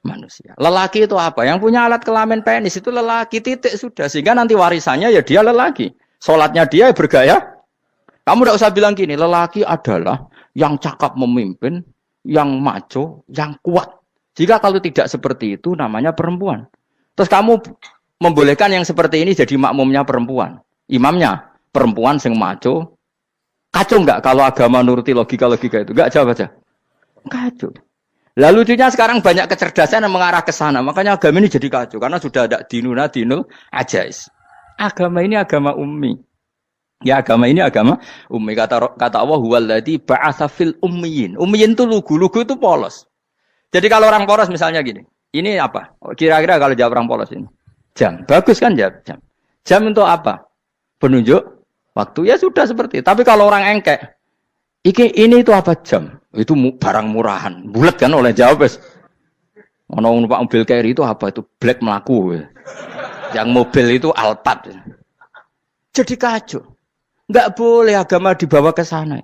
A: manusia. Lelaki itu apa? Yang punya alat kelamin penis itu lelaki, titik sudah. Sehingga nanti warisannya ya dia lelaki. Sholatnya dia bergaya. Kamu tidak usah bilang gini, lelaki adalah yang cakap memimpin, yang maco, yang kuat. Jika kalau tidak seperti itu namanya perempuan. Terus kamu membolehkan yang seperti ini jadi makmumnya perempuan. Imamnya perempuan sing maco. Kacau enggak kalau agama nuruti logika-logika itu? Enggak jawab aja. Kacau. Lalu lucunya sekarang banyak kecerdasan yang mengarah ke sana. Makanya agama ini jadi kacau. Karena sudah ada dinul ajais. Agama ini agama ummi. Ya agama ini agama ummi. Kata Allah, huwaladzi ba'atsa fil ummiyin. Ummiyin itu lugu itu polos. Jadi kalau orang polos misalnya gini. Ini apa? Kira-kira kalau jawab orang polos ini. Jam. Bagus kan jawab jam. Jam untuk apa? Penunjuk waktu. Ya sudah seperti itu. Tapi kalau orang engkek. Ini itu apa jam? Itu barang murahan. Bulat kan oleh jawab. Ono numpak mobil carry itu apa? Itu black melaku. Yang mobil itu Alphard. Jadi kacau. Enggak boleh agama dibawa ke sana.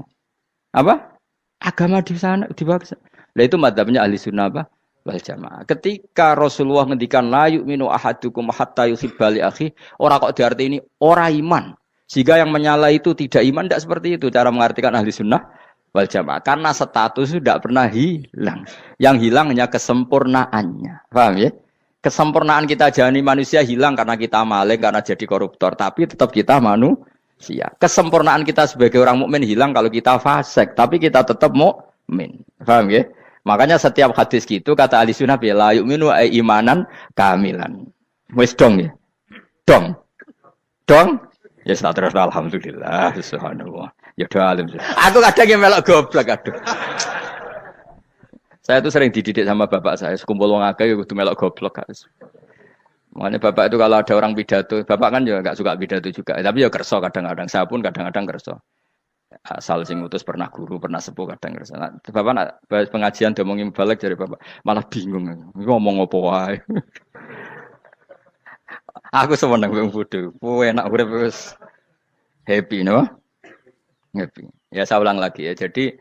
A: Apa? Agama di sana dibawa ke sana. Nah itu madzhabnya ahli sunnah apa? Wal jamaah. Ketika Rasulullah ngendikan la yu'minu ahadukum hatta yuhibba li akhi, ora kok diarti ini ora iman. Sehingga yang menyala itu tidak iman, tidak seperti itu cara mengartikan ahli sunnah wal jamaah. Karena status itu tidak pernah hilang. Yang hilang hanya kesempurnaannya. Paham ya? Kesempurnaan kita jalani manusia hilang karena kita maling, karena jadi koruptor. Tapi tetap kita manusia. Kesempurnaan kita sebagai orang mukmin hilang kalau kita fasik. Tapi kita tetap mukmin. Paham ya? Makanya setiap hadis gitu kata ahli sunnah la yu'minu imanan kamilan. Wis dong ya? Dong. Ya terus alhamdulillah subhanallah. Ya udah alim. Aku kadang yang melok goblok aduh. Saya tuh sering dididik sama bapak saya, sekumpul wong akeh ya kudu melok goblok guys. Makanya bapak itu kalau ada orang pidato, bapak kan juga enggak suka pidato juga, tapi ya kerso kadang-kadang. Saya pun kadang-kadang kerso. Asal sing utus pernah guru, pernah sepuh kadang kerso. Nah, bapak nak pengajian diomongin balik dari bapak, malah bingung. Ngomong apa wae. Aku seneng wong bodho. Kowe enak urip wis happy no? Happy. Ya saya ulang lagi ya. Jadi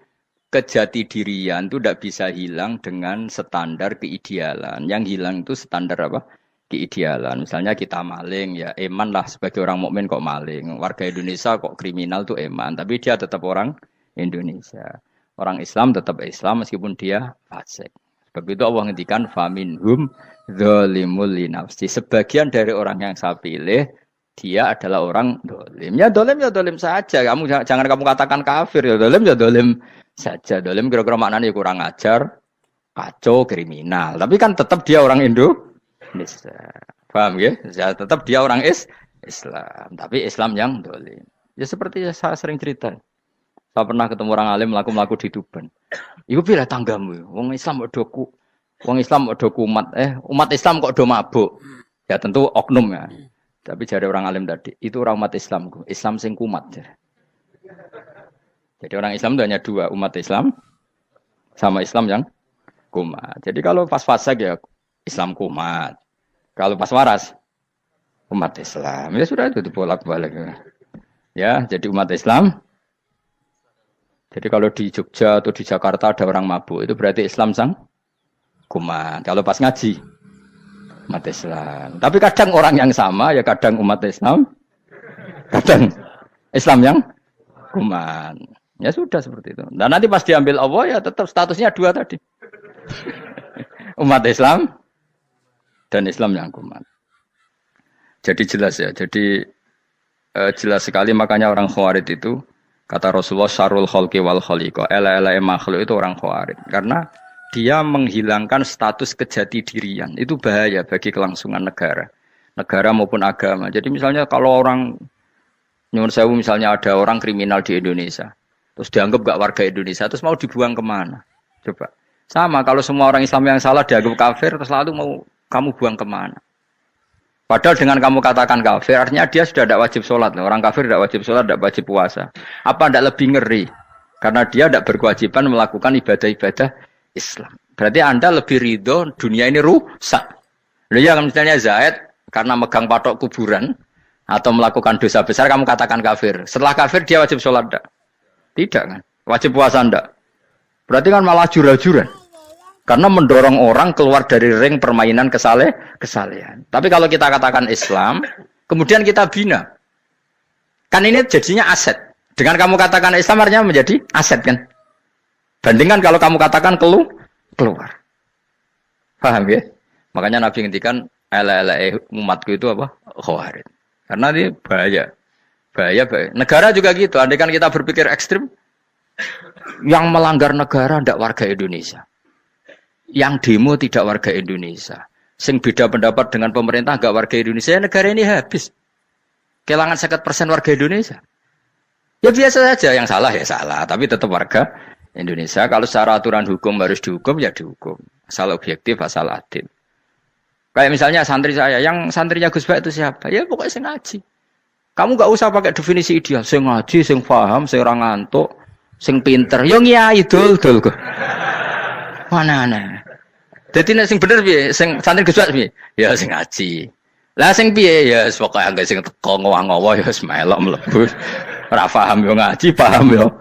A: kejati dirian itu tidak bisa hilang dengan standar keidealan. Yang hilang itu standar apa? Keidealan. Misalnya kita maling ya eman lah sebagai orang mukmin kok maling. Warga Indonesia kok kriminal tuh eman, tapi dia tetap orang Indonesia. Orang Islam tetap Islam meskipun dia fasik. Sebab itu Allah ngendikan faminhum zalimul li nafsi. Sebagian dari orang yang saya pilih dia adalah orang dolim. Ya dolim saja. Kamu jangan kamu katakan kafir ya dolim saja. Dolim kira-kira maknanya kurang ajar, kacau, kriminal. Tapi kan tetap dia orang Indonesia. Paham ya? Ya tetap dia orang Islam. Tapi Islam yang dolim. Ya seperti saya sering cerita. Saya pernah ketemu orang alim melaku di Tuban. Iku pilih tanggamu. Wong Islam doku Wong Islam kok do kumat, umat Islam kok do mabuk. Ya tentu oknum ya. Tapi jare orang alim tadi, itu orang umat Islamku. Islam sing kumat. Jadi orang Islam itu hanya dua, umat Islam sama Islam yang kumat. Jadi kalau pas fasik ya Islam kumat. Kalau pas waras umat Islam. Ya sudah itu bolak-balik. Ya, jadi umat Islam. Jadi kalau di Jogja atau di Jakarta ada orang mabuk, itu berarti Islam sang kumat. Kalau pas ngaji umat Islam. Tapi kadang orang yang sama ya kadang umat Islam, kadang Islam yang kumat. Ya sudah seperti itu. Dan nanti pas diambil Allah ya tetap statusnya dua tadi. Umat Islam dan Islam yang kumat. Jadi jelas ya. Jadi jelas sekali makanya orang Khawarij itu kata Rasulullah syarrul khalqi wal khaliqa. Ela-ela makhluk itu orang Khawarij. Karena dia menghilangkan status kejati dirian. Itu bahaya bagi kelangsungan negara. Negara maupun agama. Jadi misalnya kalau orang nyuwun sewu misalnya ada orang kriminal di Indonesia. Terus dianggap gak warga Indonesia. Terus mau dibuang kemana? Coba. Sama kalau semua orang Islam yang salah dianggap kafir. Terus lalu mau kamu buang kemana? Padahal dengan kamu katakan kafir. Artinya dia sudah tidak wajib sholat. Orang kafir tidak wajib sholat, tidak wajib puasa. Apa tidak lebih ngeri? Karena dia tidak berkewajiban melakukan ibadah-ibadah Islam. Berarti Anda lebih ridho dunia ini rusak. Ya misalnya Zaid karena megang patok kuburan atau melakukan dosa besar kamu katakan kafir. Setelah kafir dia wajib sholat enggak? Tidak kan? Wajib puasa enggak? Berarti kan malah jura-juran. Karena mendorong orang keluar dari ring permainan kesalehan. Tapi kalau kita katakan Islam, kemudian kita bina. Kan ini jadinya aset. Dengan kamu katakan Islam artinya menjadi aset kan? Bandingkan kalau kamu katakan keluar. Paham ya? Makanya Nabi ngendikan ala umatku itu apa? Khawarij. Karena ini bahaya. Bahaya. Negara juga gitu. Andai kan kita berpikir ekstrim, yang melanggar negara tidak warga Indonesia. Yang demo tidak warga Indonesia. Sing beda pendapat dengan pemerintah enggak warga Indonesia, negara ini habis. Kehilangan 50% warga Indonesia. Ya biasa saja, yang salah ya salah, tapi tetap warga Indonesia. Kalau secara aturan hukum harus dihukum, ya dihukum. Asal objektif, asal adil. Kayak misalnya santri saya, yang santrinya Gus Bak itu siapa? Ya pokoknya sing ngaji. Kamu gak usah pakai definisi ideal. Sing ngaji, sing paham, sing ora ngantuk, sing pinter. Yo ngiyai dul kok. Mana aneh. Jadi nek sing bener piye? Sing santri Gus Bak piye? Ya sing ngaji. Lah sing piye? Ya pokoke anggere sing teko ngowah-ngowah ya wis melok mlebu. Ora paham yo ngaji, paham yo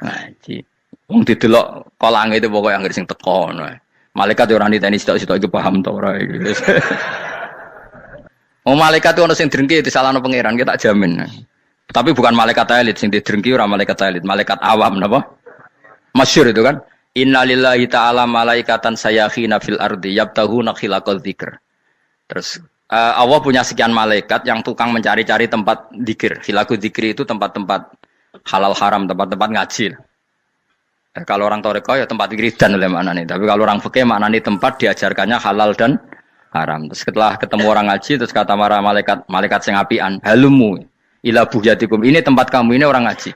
A: ngaji. Wong didelok kolange itu pokoke anggere sing teko ngono. Malaikat ora niteni sitok-sitok iki paham ta ora iki. Oh malaikat itu ono sing drengki disalahno pangeran, kita tak jamin. Tapi bukan malaikat elit sing didrengki ora malaikat elit, malaikat awam napa? Masyhur itu kan. Innalillahi ta'ala malaikatan sayakhina fil ardi yabtahuna khilaqal dzikr. Terus Allah punya sekian malaikat yang tukang mencari-cari tempat dzikir. Khilaqul dzikri itu tempat-tempat halal haram, tempat-tempat ngaji. Kalau orang toreko ya tempat wiridan oleh maknanya. Tapi kalau orang fikih maknanya tempat diajarkannya halal dan haram. Terus setelah ketemu orang ngaji, terus kata para malaikat sing apian, halumu ila buhyatikum. Ini tempat kamu, ini orang ngaji.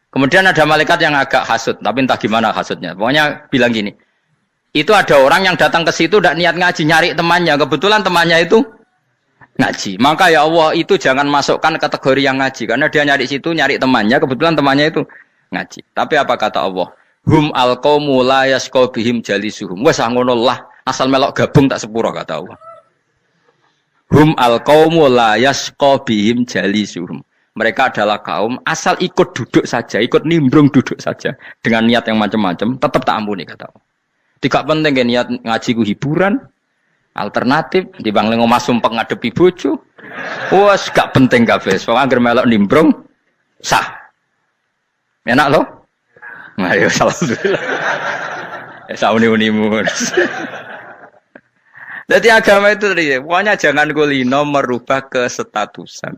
A: Kemudian ada malaikat yang agak hasud, tapi entah gimana hasudnya. Pokoknya bilang gini, itu ada orang yang datang ke situ tidak niat ngaji, nyari temannya. Kebetulan temannya itu ngaji. Maka ya Allah itu jangan masukkan kategori yang ngaji, karena dia nyari situ, nyari temannya. Kebetulan temannya itu ngaji. Tapi apa kata Allah? Hum alqaumu la yasqa bihim jalisuhum. Wes ngono lah, asal melok gabung tak sepuro kata Allah. Hum alqaumu la yasqa bihim jalisuhum. Mereka adalah kaum asal ikut duduk saja, ikut nimbrung duduk saja dengan niat yang macam-macam, tetap tak ampuni kata Allah. Tidak penting ke niat ngaji ku hiburan, alternatif, dibanding ngomong sumpah ngadepi bojo. Wes gak penting kabeh. Wong anggere melok nimbrung sah. Enak loh. Nah, ya alhamdulillah. Ya sauni-unimu. Jadi agama itu tadi, pokoknya jangan kulino merubah kesestatusan.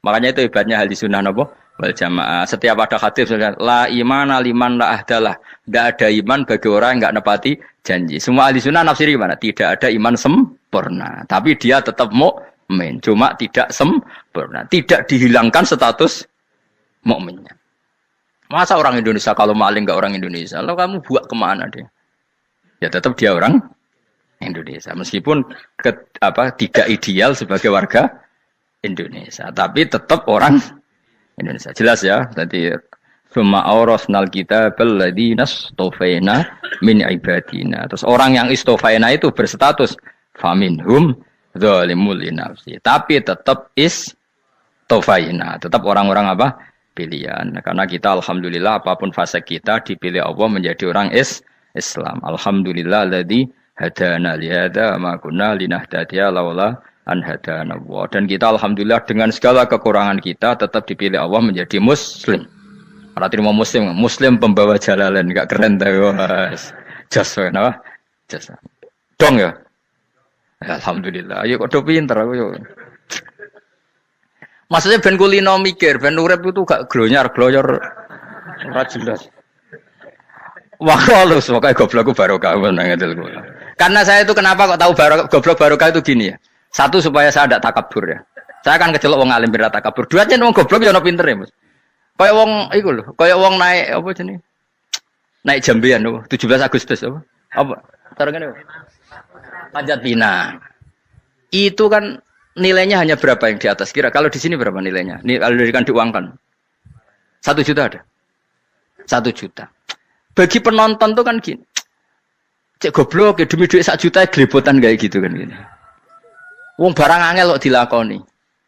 A: Makanya itu hebatnya ahli sunnah napa wal jamaah. Setiap ada hadis la imana liman la ahdalah. Tidak ada iman bagi orang yang enggak nepati janji. Semua ahli sunnah nafsiri gimana? Tidak ada iman sempurna, tapi dia tetap mukmin. Cuma tidak sempurna. Tidak dihilangkan status mukminnya. Masa orang Indonesia kalau maling enggak orang Indonesia? Lalu kamu buat kemana dia? Ya tetap dia orang Indonesia. Meskipun tidak ideal sebagai warga Indonesia, tapi tetap orang Indonesia. Jelas ya. Tadi summa awrasnal kitabal ladzina istofaina min ibadina. Terus orang yang istofaina itu berstatus faminhum zalimul linafsi. Tapi tetap istofaina, tetap orang-orang apa? Pilihan. Karena kita alhamdulillah apapun fase kita dipilih Allah menjadi orang Islam. Alhamdulillah alladzi hadana li hadza ma kunna linahtadiya laula an hadana Allah. Dan kita alhamdulillah dengan segala kekurangan kita tetap dipilih Allah menjadi muslim. Ora terima muslim pembawa jalalan, enggak keren ta, Mas. Jas napa? Jas. Dong ya. Alhamdulillah. Ayo kok do pinter aku yo. Maksudnya ben kulino mikir, ben urip itu gak glonyar-glonyor ora jelas. Wah, halus pokoke goblokku barokah nang ngedelku. Karena saya itu kenapa kok tahu goblok barokah itu gini ya. Satu supaya saya tidak takabur ya. Saya akan kecelok wong alim biar takabur. Dua aja wong goblok ya ono pinter ya, Mas. Kayak wong iku lho, kayak wong naik apa jenenge? Naik jambean lho, 17 Agustus apa? Apa? Tarengane. Panjat Pinang. Itu kan nilainya hanya berapa yang di atas? Kira kalau di sini berapa nilainya? Kalau diuangkan 1 juta ada. 1 juta. Bagi penonton tuh kan gini. Cek goblok ya demi duit 1 juta glebotan kayak gitu kan gitu. Wong barang angel kok dilakoni.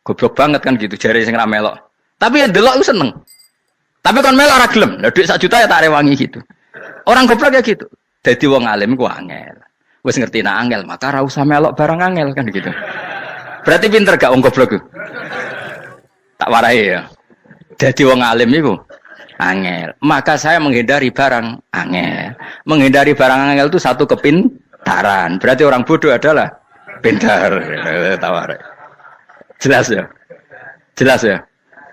A: Goblok banget kan gitu jare sing ra melok. Tapi ya delok ku seneng. Tapi kon melok ora gelem. Lah duit 1 juta ya tak rewangi gitu. Orang goblok ya gitu. Dadi wong alim ku angel. Wis ngerti nak angel maka ora usah melok barang angel kan gitu. Berarti pinter gak wong goblok ku? Tak warai ya. Jadi wong alim iku angel. Maka saya menghindari barang angel. Menghindari barang angel itu satu kepintaran. Berarti orang bodoh adalah pintar. Tak warai. Jelas ya? Jelas ya?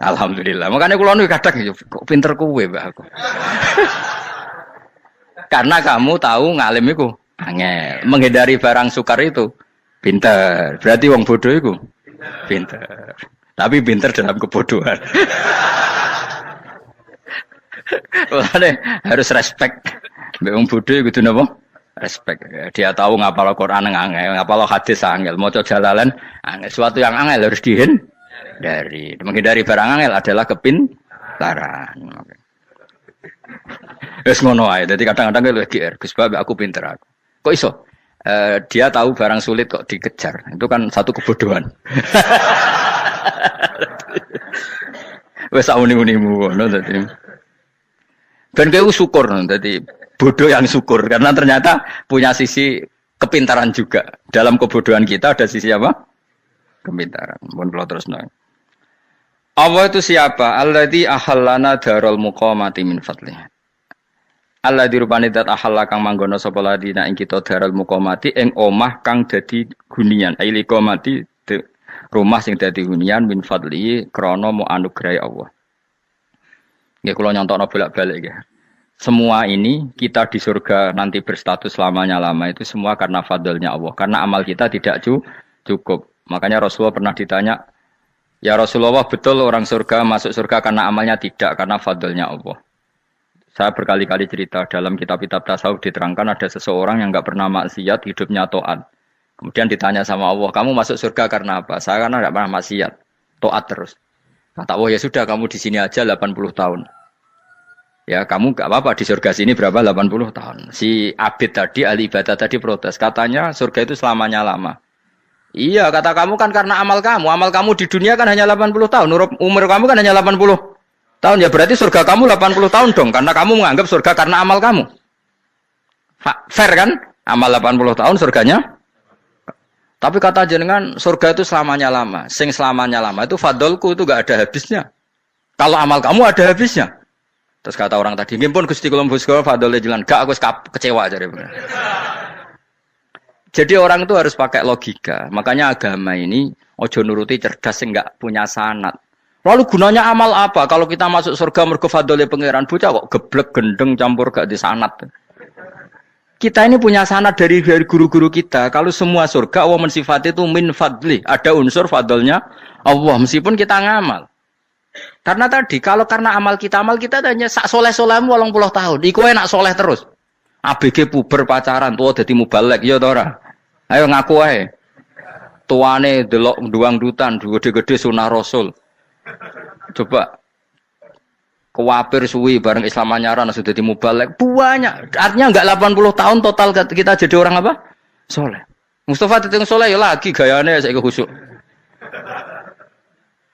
A: Alhamdulillah. Makanya kula nu kadang kok pinter kowe, Mbak aku. Karena kamu tahu ngalim iku angel. Menghindari barang sukar itu pinter, berarti wong bodoh itu pinter. Tapi pinter dalam kebodohan. Makanya harus respect. Wong bodoh itu napa? Respect. Dia tahu ngapal Quran angel, ngapal hadis angel, maca jalalan angel. Suatu yang angel harus dihindari. Menghindari barang angel adalah kepintaran. Wis ngono ae. Dadi kadang-kadang lho GR, Gus Bab aku pinter aku. Kok iso? Dia tahu barang sulit kok dikejar. Itu kan satu kebodohan. Wes uni-unimu ngono dadi. Ben kowe syukur dadi bodoh yang syukur karena ternyata punya sisi kepintaran juga. Dalam kebodohan kita ada sisi apa? Kepintaran. Mun kula terusno. Allah itu siapa? Alladzi ahallana darul muqamati min fadlihi. Allah dirupani dat ahalla kang manggono sapa ladina ing kita daral muqamati ing omah kang dadi hunian aili qamati rumah sing dadi hunian min fadli krana mu anugrahi Allah. Nggih kula nyontokno bolak-balik nggih. Semua ini kita di surga nanti berstatus lamanya-lama itu semua karena fadlnya Allah. Karena amal kita tidak cukup. Makanya Rasulullah pernah ditanya, "Ya Rasulullah, betul orang surga masuk surga karena amalnya tidak karena fadlnya Allah?" Saya berkali-kali cerita dalam kitab-kitab tasawuf diterangkan ada seseorang yang enggak pernah maksiat, hidupnya taat. Kemudian ditanya sama Allah, kamu masuk surga karena apa? Saya karena enggak pernah maksiat, taat terus. Kata Allah, ya sudah kamu di sini aja 80 tahun. Ya kamu enggak apa-apa di surga sini berapa 80 tahun. Si Abid tadi, ahli ibadah tadi protes. Katanya surga itu selamanya lama. Iya kata kamu kan karena amal kamu di dunia kan hanya 80 tahun. Umur kamu kan hanya 80 tahun ya berarti surga kamu 80 tahun dong karena kamu menganggap surga karena amal kamu. Fair kan? Amal 80 tahun surganya. Tapi kata jenengan surga itu selamanya lama. Sing selamanya lama itu fadolku itu gak ada habisnya. Kalau amal kamu ada habisnya. Terus kata orang tadi, "Ngimpun Gusti kula mbusga fadole jalan." Gak aku kecewa jare. Jadi orang itu harus pakai logika. Makanya agama ini ojo nuruti cerdas sing gak punya sanad. Lalu gunanya amal apa? Kalau kita masuk surga mergo fadhole pangeran bocah kok geblek gendeng campur gak di sanad. Kita ini punya sanad dari guru-guru kita. Kalau semua surga Allah mensifati itu min fadli, ada unsur fadlnya Allah meskipun kita ngamal. Karena tadi kalau karena amal kita hanya sak soleh-solehmu 80 tahun. Iku enak soleh terus. ABG puber pacaran tuwa dadi mubalek ya ta ora? Ayo ngaku ae. Tuane delok duang dutan, gede-gede sunah Rasul. Coba kuwapir suwi bareng Islam anyaran sudah dimubalek banyak. Artinya enggak 80 tahun total kita jadi orang apa? Soleh. Mustafa Titung Soleh ya lagi gayane saiki khusuk.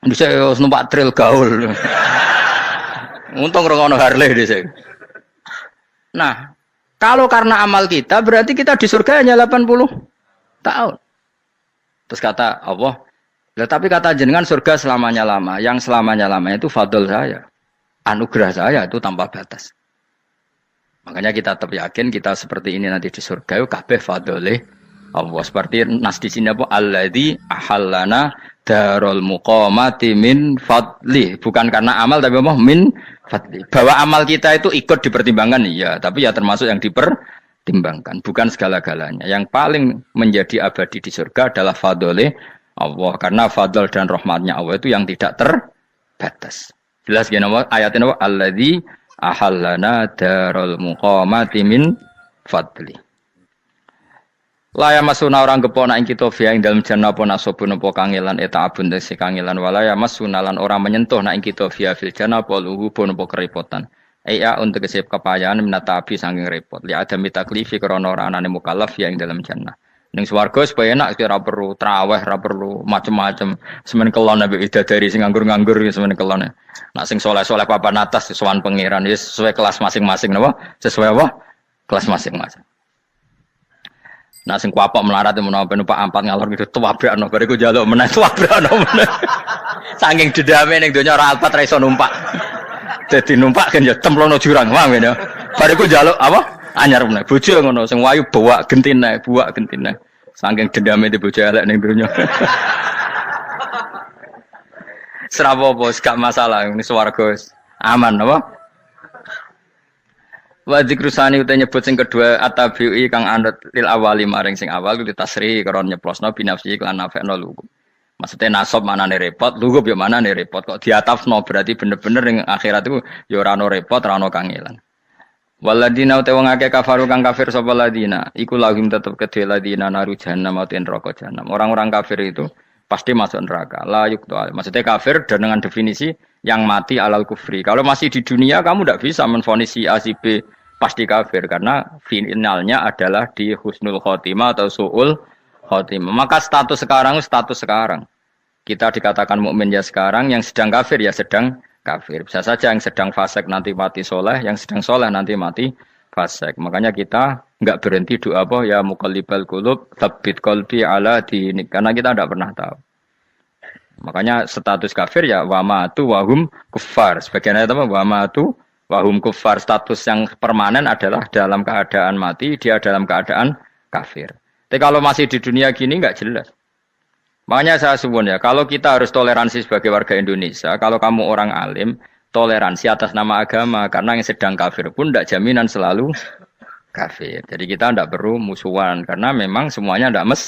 A: Bisa numpak trail gaul. Untung ngrungokno Harley dhisik. Nah, kalau karena amal kita berarti kita di surga hanya 80 tahun. Terus kata Allah, tapi kata jenengan surga selamanya lama. Yang selamanya lama itu fadl saya. Anugerah saya itu tanpa batas. Makanya kita tetap yakin kita seperti ini nanti di surga itu kabeh fadlih Allah. Seperti nas di sini apa? Alladzi ahallana darul muqamati min fadli. Bukan karena amal tapi apa? Min fadli. Bahwa amal kita itu ikut dipertimbangkan iya, tapi ya termasuk yang dipertimbangkan, bukan segala-galanya. Yang paling menjadi abadi di surga adalah fadlih Allah, karena fadl dan rahmatnya Allah itu yang tidak terbatas. Jelas gini ayatnya apa? Alladzi ahallana darul muqamati min fadli. Laya masuna orang kepona ing kita via ing dalam jannah apa nasobun apa kangelan eta abun desi kangelan walaya masuna lan orang menyentuh nak ing kita via fil jannah apa luhubun apa kerepotan. Iya untuk kesep kepayaan menata api saking repot. Li ada mitaklifi krana ora anane mukallaf via ing dalam jannah. Ning swarga supaya enak ora perlu traweh, ora perlu macem-macem. Semen kelon ambek idadari sing nganggur-nganggur semen kelon. Nak sing saleh-saleh papan atas sowan pangeran wis sesuai kelas masing-masing napa? Sesuai apa? Kelas masing-masing. Nah sing kuapok melarat menawa numpak ampat ngalor gitu tuwabrakno bariku njaluk meneh tuwabrakno meneh. Saking dendame ning donya ora alpat ra iso numpak. Dadi numpak kan ya cemplungno jurang, paham ya. Bariku njaluk apa? Anyar meneh. Bojo ngono sing wayu bawa gentine, buak gentine. Saking dendame di bojo elek ning donya. Serapopo gak masalah ini swarga aman apa? Wa dzikrusani uta nyebut sing kedua atabi'i kang anut lil awali maring sing awal kuwi tasri karo nyeplosno binafsi lan nafekno lugu. Maksudnya nasab manane repot, lugu yo manane repot kok diatafno berarti bener-bener ning akhirat itu yo ora ono repot, ora ono kangelan. Waladina uta wong akeh kafaru kang kafir sapa ladina, iku lahum tetep kedhe ladina naru jahannam mauten neraka jahannam. Orang-orang kafir itu pasti masuk neraka. La yuqta. Maksudnya kafir dengan definisi yang mati alal kufri. Kalau masih di dunia kamu tidak bisa menvonis si A si B pasti kafir karena finalnya adalah di husnul khotimah atau su'ul khotimah. Maka status sekarang. Kita dikatakan mukmin ya sekarang, yang sedang kafir ya sedang kafir. Bisa saja yang sedang fasik nanti mati soleh, yang sedang soleh nanti mati fasik. Makanya kita enggak berhenti doa apa ya muqallibal qulub tsabbit qalbi ala dinik, karena kita tidak pernah tahu. Makanya status kafir ya wa matu wa hum kuffar. Sebagian ayat apa wa matu wahum kufar, status yang permanen adalah dalam keadaan mati, dia dalam keadaan kafir. Tapi kalau masih di dunia gini nggak jelas. Makanya saya suwun ya, kalau kita harus toleransi sebagai warga Indonesia, kalau kamu orang alim, toleransi atas nama agama, karena yang sedang kafir pun tidak jaminan selalu kafir. Jadi kita tidak perlu musuhan, karena memang semuanya tidak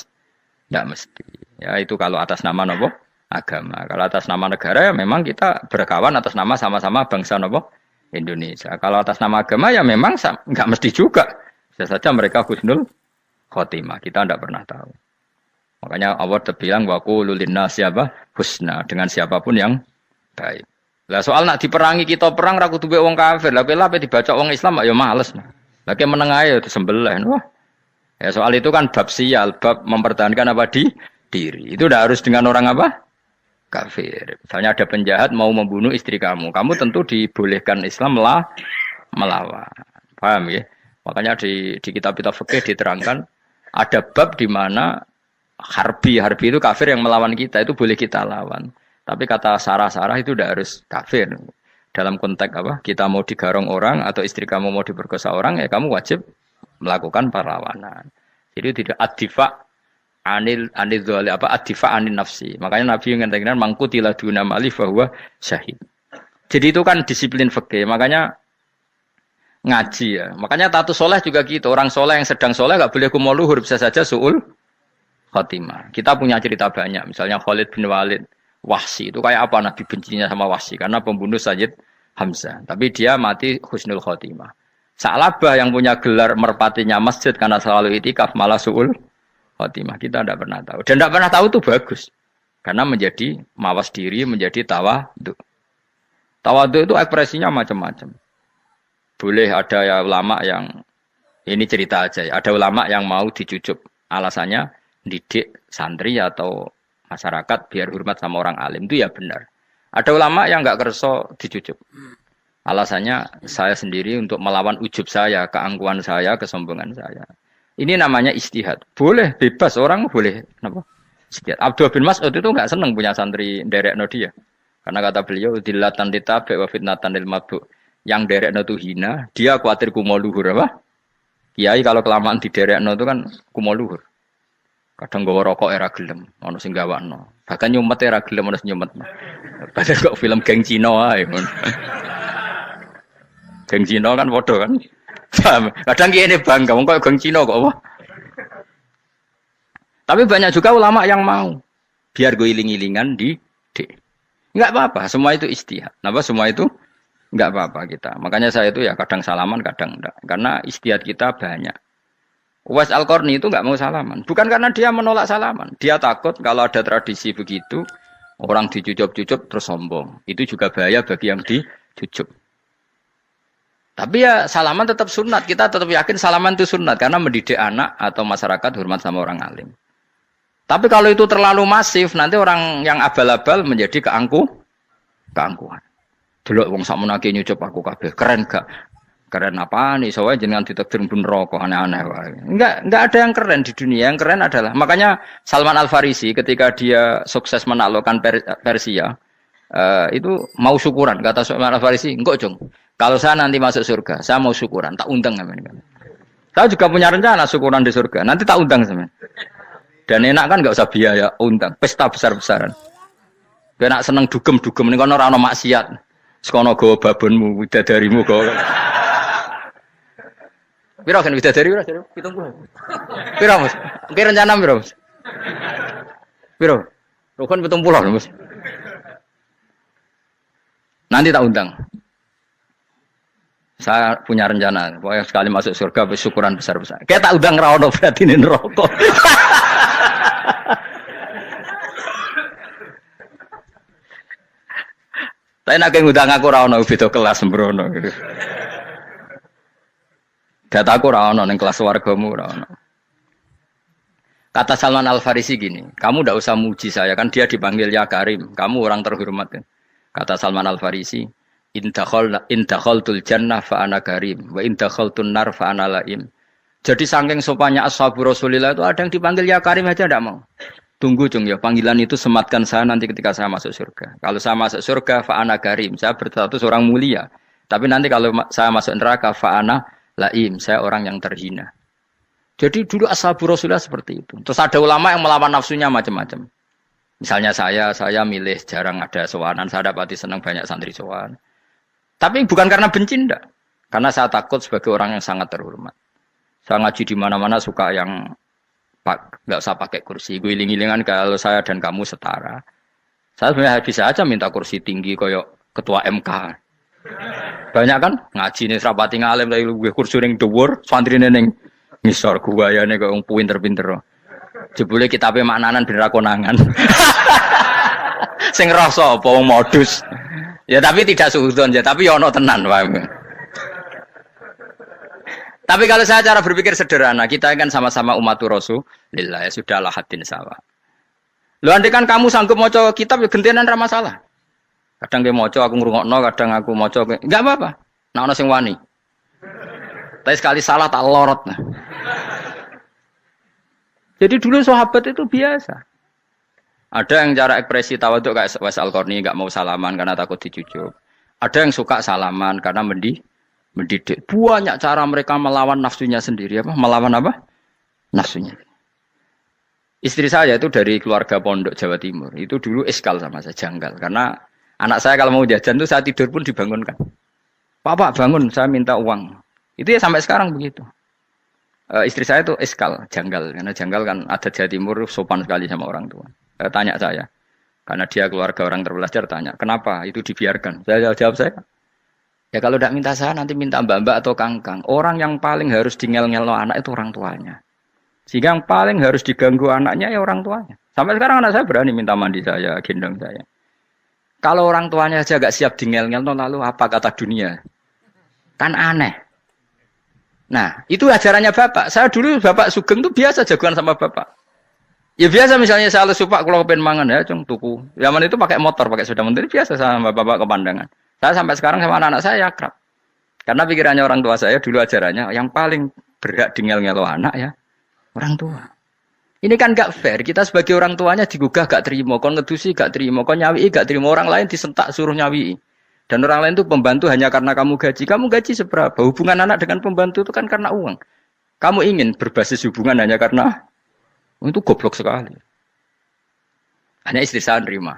A: mesti. Ya itu kalau atas nama nopo agama. Kalau atas nama negara ya memang kita berkawan atas nama sama-sama bangsa nopo Indonesia. Kalau atas nama agama ya memang nggak mesti juga. Bisa saja mereka husnul khotimah. Kita tidak pernah tahu. Makanya Allah terbilang wa qulu linnasi siapa husna, dengan siapapun yang baik. Lah soal nak diperangi kita perang ra kudu wong kafir. Lah kowe dibaca wong Islam ya males. Lah ke meneng ae disembelih. Wah. Ya soal itu kan bab sial, bab mempertahankan apa di diri. Itu udah harus dengan orang apa? Kafir. Misalnya ada penjahat mau membunuh istri kamu, kamu tentu dibolehkan Islam melawan. Paham ya? Makanya di kitab-kitab fikih diterangkan ada bab di mana harbi itu kafir yang melawan kita, itu boleh kita lawan. Tapi kata sarah itu tidak harus kafir. Dalam konteks apa? Kita mau digarong orang atau istri kamu mau diperkosa orang, ya kamu wajib melakukan perlawanan. Jadi tidak adifa anil dzali apa adifa anin nafsi. Makanya Nabi mengatakan mangkutila duna mali bahwa syahid. Jadi itu kan disiplin fikih. Makanya ngaji ya. Makanya tatus soleh juga gitu. Orang soleh yang sedang soleh enggak boleh kumo luhur, bisa saja suul khotimah. Kita punya cerita banyak. Misalnya Khalid bin Walid, Wahsi itu kayak apa Nabi bencinya sama Wahsi karena pembunuh Sayyid Hamzah. Tapi dia mati husnul khotimah. Sa'labah yang punya gelar merpatinya masjid karena selalu itikaf malah suul khotimah. Kita tidak pernah tahu. Dan tidak pernah tahu itu bagus. Karena menjadi mawas diri, menjadi tawadhu. Tawadhu itu ekspresinya macam-macam. Boleh ada ya ulama yang, ini cerita aja ya, ada ulama yang mau dicucuk. Alasannya didik santri atau masyarakat biar hormat sama orang alim. Itu ya benar. Ada ulama yang nggak kerso dicucuk. Alasannya saya sendiri untuk melawan ujub saya, keangkuhan saya, kesombongan saya. Ini namanya istihad. Boleh, bebas. Orang boleh. Kenapa? Istihad. Abdul bin Mas'ud itu nggak senang punya santri nderekno dia. Karena kata beliau, dilatan ditabe wa fitnatan lil mabuk. Yang derekno itu hina, dia khawatir kumo luhur apa? Kiai kalau kelamaan di derekno itu kan kumo luhur. Kadang gawa rokok era gelem, ono sing gawakno. Bahkan nyumet era gelem ono sing nyumet. Padahal kok film geng Cina ae. Geng Cina kan padha kan. Kadang kene bangga wong kok geng Cina kok apa? Tapi banyak juga ulama yang mau biar gue iling-ilingan di enggak apa-apa, semua itu istihad. Napa semua itu enggak apa-apa kita. Makanya saya itu ya kadang salaman, kadang enggak. Karena istihad kita banyak. Uwais Al-Qarni itu enggak mau salaman. Bukan karena dia menolak salaman. Dia takut kalau ada tradisi begitu, orang dicucup-cucup terus sombong. Itu juga bahaya bagi yang dicucup. Tapi ya salaman tetap sunat. Kita tetap yakin salaman itu sunat. Karena mendidik anak atau masyarakat hormat sama orang alim. Tapi kalau itu terlalu masif, nanti orang yang abal-abal menjadi keangkuhan. Delok wong sakmenake nyucup aku kabeh. Keren gak? Keren apa nih? Soalnya jenengan ditakdir pun rokok aneh-aneh wae. Enggak ada yang keren di dunia. Yang keren adalah makanya Salman Al-Farisi ketika dia sukses menaklukkan Persia, itu mau syukuran. Kata Salman Al-Farisi, "Engkau, Jong. Kalau saya nanti masuk surga, saya mau syukuran, tak undang sampean." Saya juga punya rencana syukuran di surga. Nanti tak undang sampean. Dan enak kan nggak usah biaya undang, pesta besar-besaran. Enak seneng dugem-dugem ini kono ora ono maksiat. Sekono gawa babonmu, widadarimu gawa. Piro kan widadari ora? 70. Piro, Mas? Oke rencana piro, Mas? Piro? Rukun 70, Mas. Nanti tak undang. Saya punya rencana, pokoknya sekali masuk surga syukuran besar-besar. Kayak tak undang ra ono berarti ning neraka. Tapi nak ngundang aku ra ono beda kelas sembrono gitu. Dataku ra ono ning kelas wargamu ra ono. Kata Salman Al-Farisi gini, kamu ndak usah muji saya kan dia dipanggil ya Karim, kamu orang terhormat. Kata Salman Al-Farisi, in dakhaltul jannah fa ana karim wa in dakhaltun nar fa ana laim. Jadi saking sopannya ashabu Rasulillah itu ada yang dipanggil ya Karim aja ndak mau. Tunggu Jung ya, panggilan itu sematkan saya nanti ketika saya masuk surga. Kalau saya masuk surga, fa'ana karim, saya berstatus orang mulia. Tapi nanti kalau saya masuk neraka, fa'ana laim, saya orang yang terhina. Jadi dulu ashabu Rasulullah seperti itu. Terus ada ulama yang melawan nafsunya macam-macam. Misalnya saya milih jarang ada sowanan, saya dapati senang banyak santri sowan. Tapi bukan karena benci, enggak. Karena saya takut sebagai orang yang sangat terhormat. Saya ngaji di mana-mana suka yang nggak usah pakai kursi, gue iling-ilingan kalau saya dan kamu setara. Saya sebenarnya bisa aja minta kursi tinggi koyok ketua MK. Banyak kan ngaji nih serapati ngalim tapi gue kursi ning dhuwur, santri neng ngisor gue ya nih kok pinter-pinter. Jebule kitabe maknanan bener konangan. Sing rasa apa modus. Ya tapi tidak suudzon ya, tapi ono tenan wae. Tapi kalau saya cara berpikir sederhana, kita kan sama-sama umatur Rasulillah, ya sudahlah hadin sawa. Lu andai kan kamu sanggup maca kitab ya gentenan ra masalah. Kadang dia maca aku ngrungokno, kadang aku maca enggak apa-apa. Nah ono sing wani. Tapi sekali salah tak lorot. Nah. Jadi dulu sahabat itu biasa. Ada yang cara ekspresi tawadhu kayak Uwais Al-Qarni enggak mau salaman karena takut dicucuk. Ada yang suka salaman karena mendidik. Banyak cara mereka melawan nafsunya sendiri apa? Melawan apa? Nafsunya. Istri saya itu dari keluarga pondok Jawa Timur. Itu dulu eskal sama saya, janggal. Karena anak saya kalau mau jajan itu saya tidur pun dibangunkan. Pak bangun, saya minta uang. Itu ya sampai sekarang begitu. Istri saya itu eskal, janggal. Karena janggal kan ada Jawa Timur sopan sekali sama orang tua. Tanya saya. Karena dia keluarga orang terpelajar tanya, kenapa itu dibiarkan? Saya jawab saya. Ya kalau tidak minta saya nanti minta mbak-mbak atau kangkang. Orang yang paling harus dingel-ngel anak itu orang tuanya. Sehingga yang paling harus diganggu anaknya ya orang tuanya. Sampai sekarang anak saya berani minta mandi saya, gendong saya. Kalau orang tuanya aja gak siap dingel-ngel, lalu apa kata dunia? Kan aneh. Nah, itu ajarannya bapak. Saya dulu bapak Sugeng tuh biasa jagoan sama bapak. Ya biasa misalnya saya lupa kalau pengen mangan ya, cung tuku. Zaman itu pakai motor, pakai sepeda motor biasa sama bapak kepandangan. Saya sampai sekarang sama anak-anak saya akrab. Karena pikirannya orang tua saya dulu ajarannya yang paling berhak dingel-ngelo anak ya orang tua. Ini kan gak fair. Kita sebagai orang tuanya digugah gak terima, kon ngedusi gak terima, kon nyawi gak terima, orang lain disentak suruh nyawi. Dan orang lain itu pembantu hanya karena kamu gaji. Kamu gaji seberapa? Hubungan anak dengan pembantu itu kan karena uang. Kamu ingin berbasis hubungan hanya karena itu goblok sekali. Hanya istri saya nerima.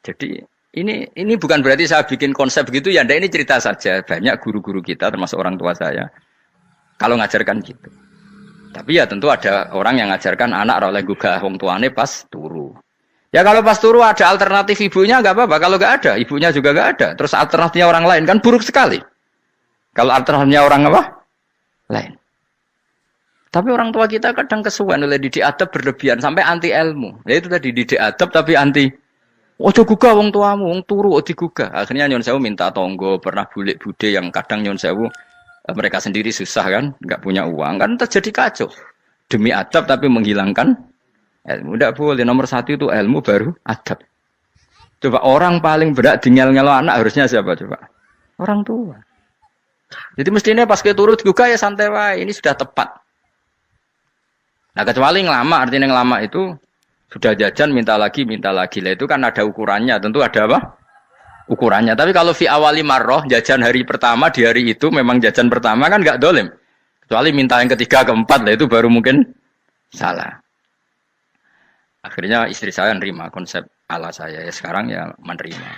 A: Jadi ini bukan berarti saya bikin konsep begitu ya. Ini cerita saja. Banyak guru-guru kita termasuk orang tua saya kalau ngajarkan gitu. Tapi ya tentu ada orang yang ngajarkan anak oleh gugah wong tuane pas turu. Ya kalau pas turu ada alternatif ibunya nggak apa-apa. Kalau nggak ada, ibunya juga nggak ada. Terus alternatifnya orang lain kan buruk sekali. Kalau alternatifnya orang apa? Lain. Tapi orang tua kita kadang kesuwen oleh didik adab berlebihan sampai anti ilmu. Ya itu tadi didik adab tapi anti. Ojo gugah wong tuamu, wong turu digugah. Akhirnya Nyon Sewu minta tonggo, pernah bulik bude yang kadang Nyon Sewu mereka sendiri susah kan, nggak punya uang kan terjadi kacau. Demi adab tapi menghilangkan ilmu. Tidak boleh. Nomor satu itu ilmu baru adab. Coba orang paling berat dingel-ngelo anak harusnya siapa coba? Orang tua. Jadi mestinya pas ke turut juga ya santai wae. Ini sudah tepat. Nah kecuali ngelama, artinya ngelama itu sudah jajan minta lagi lah itu kan ada ukurannya. Tentu ada apa? Ukurannya. Tapi kalau fi awali marroh jajan hari pertama di hari itu memang jajan pertama kan nggak dolim. Kecuali minta yang ketiga keempat lah itu baru mungkin salah. Akhirnya istri saya nerima konsep ala saya ya sekarang ya menerima.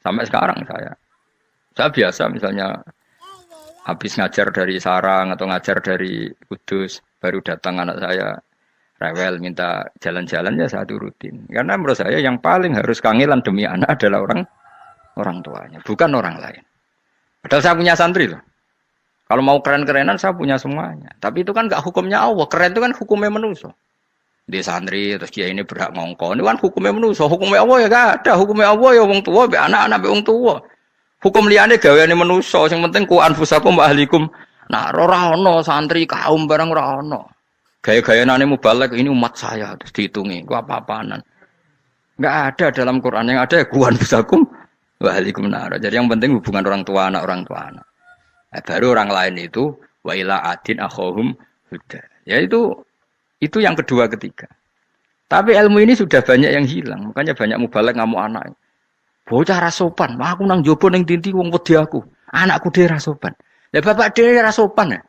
A: Sampai sekarang saya biasa misalnya habis ngajar dari Sarang atau ngajar dari Kudus baru datang anak saya rewel minta jalan-jalan ya saya turutin. Karena menurut saya yang paling harus kangelan demi anak adalah orang tuanya, bukan orang lain. Padahal saya punya santri loh. Kalau mau keren-kerenan saya punya semuanya. Tapi itu kan gak hukumnya Allah. Keren itu kan hukumnya manusia. Di santri terus dia ini berhak ngongkon. Itu kan hukumnya manusia. Hukumnya Allah ya gak ada. Hukumnya Allah ya wong tua, be anak-anak be wong tua. Hukum liyane gaweane manusia. Yang penting ku anfusakum wa ahlikum. Nah, ora ono santri kaum barang ora ono. Gaya-gayanane mubalek ini umat saya terus dihitungi. Ku apa-apaanan. Enggak ada dalam Quran yang ada ku anfusakum Waalaikumsalam. Jadi yang penting hubungan orang tua anak. Nah, baru orang lain itu wa ila adin akhahum huda. Ya itu yang kedua ketiga. Tapi ilmu ini sudah banyak yang hilang. Makanya banyak mubalek ngamuk anak. Bocah rasopan, aku nang jopo ning tinti wong wedi aku. Anakku dhewe rasopan. Lah bapak dhewe rasopan ya.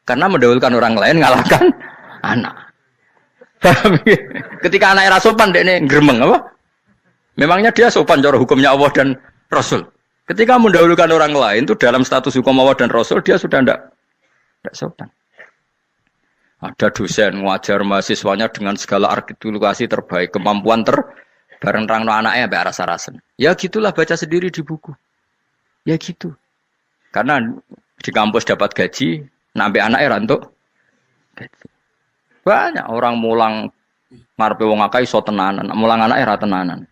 A: Karena mendahulukan orang lain ngalahkan anak. Ketika anak rasopan dekne gremeng apa? Memangnya dia sopan cara hukumnya Allah dan Rasul. Ketika mendahulukan orang lain itu dalam status hukum Allah dan Rasul dia sudah tidak sopan. Ada dosen ngajar mahasiswanya dengan segala artikulasi terbaik, kemampuan bareng rangno anaknya sampai rasa-rasen. Ya gitulah baca sendiri di buku. Ya gitu. Karena di kampus dapat gaji, nampi anaknya rantuk gaji. Banyak orang mulang ngarepe wong akeh iso tenanan, mulang anaknya ra tenanan.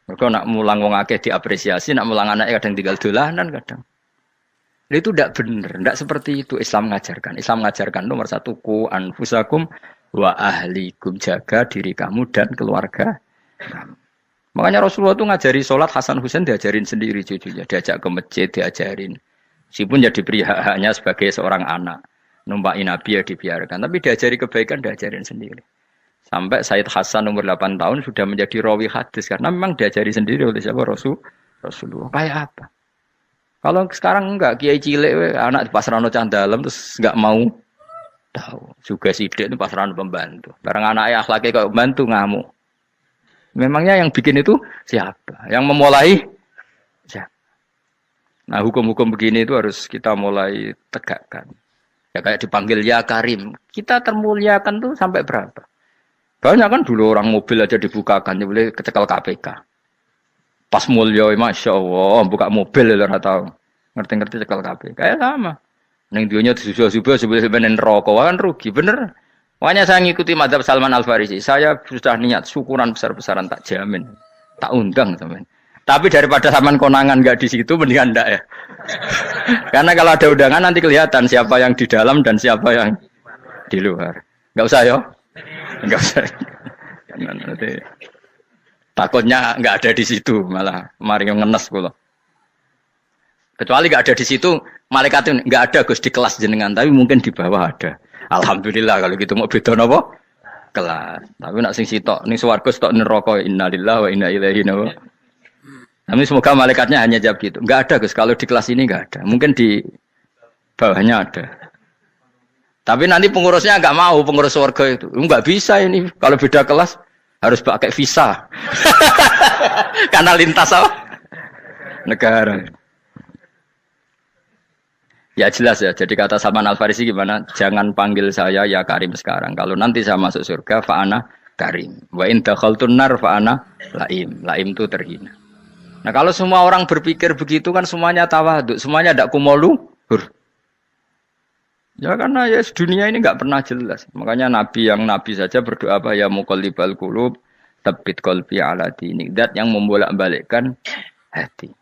A: Mereka nak mulang wong akeh diapresiasi, nak mulang anaknya kadang tinggal dolanan kadang. Itu tidak benar, tidak seperti itu Islam mengajarkan. Islam mengajarkan nomor satu ku anfusakum wa ahlikum, jaga diri kamu dan keluarga kamu. Makanya Rasulullah itu ngajari sholat Hasan Husain diajarin sendiri cucunya, diajak ke masjid diajarin. Meskipun jadi hak-haknya sebagai seorang anak, numpaki Nabi ya dibiarkan, tapi diajari kebaikan diajarin sendiri. Sampai Said Hasan umur 8 tahun sudah menjadi rawi hadis karena memang diajari sendiri oleh siapa Rasulullah. Kayak apa? Kalau sekarang enggak kiai cilik anak di pasrano candalem terus enggak mau tahu. Juga sidik itu pasrano pembantu. Barang anaknya akhlaknya kayak pembantu ngamuk. Memangnya yang bikin itu siapa? Yang memulai siapa? Nah, hukum-hukum begini itu harus kita mulai tegakkan. Ya kayak dipanggil ya Karim. Kita termuliakan tuh sampai berapa? Banyak kan dulu orang mobil aja dibukakan, dia boleh kecekel KPK. Pas mulia, Masya Allah, buka mobil ya tahu. Ngerti-ngerti cekal KPK. Kayak sama. Ning dunya disubuh-subuh sebenarnya neraka kan rugi bener. Makanya saya ngikuti mazhab Salman Al Farisi. Saya sudah niat syukuran besar-besaran tak jamin. Tak undang teman. Tapi daripada saman konangan nggak di situ mendingan ndak ya. Karena kalau ada undangan nanti kelihatan siapa yang di dalam dan siapa yang di luar. Nggak usah ya. Nggak usah. Nanti takutnya nggak ada di situ malah mari ngenes kula. Kecuali nggak ada di situ malaikat itu nggak ada Gus di kelas jenengan tapi mungkin di bawah ada. Alhamdulillah kalau gitu mau beda napa? Kelas. Tapi nak sing sitok ning swarga sitok neraka innalillahi wa inna ilaihi raji'un. Tapi semoga malaikatnya hanya jawab gitu. Enggak ada Gus, kalau di kelas ini enggak ada. Mungkin di bawahnya ada. Tapi nanti pengurusnya enggak mau, pengurus surga itu. Enggak bisa ini, kalau beda kelas harus pakai visa. Karena lintas apa? Negara. Ya jelas ya, jadi kata Salman Al Farisi gimana? Jangan panggil saya ya Karim sekarang. Kalau nanti saya masuk surga, fa'ana Karim. Wa in dakhaltun nar fa'ana Laim. Laim itu terhina. Nah kalau semua orang berpikir begitu kan semuanya tawaduk, semuanya tidak kumoluhur. Ya karena ya dunia ini nggak pernah jelas. Makanya Nabi yang Nabi saja berdoa apa ya muqallibal qulub, tsabbit qalbi ala dinik. Dat yang membolak-balikkan hati.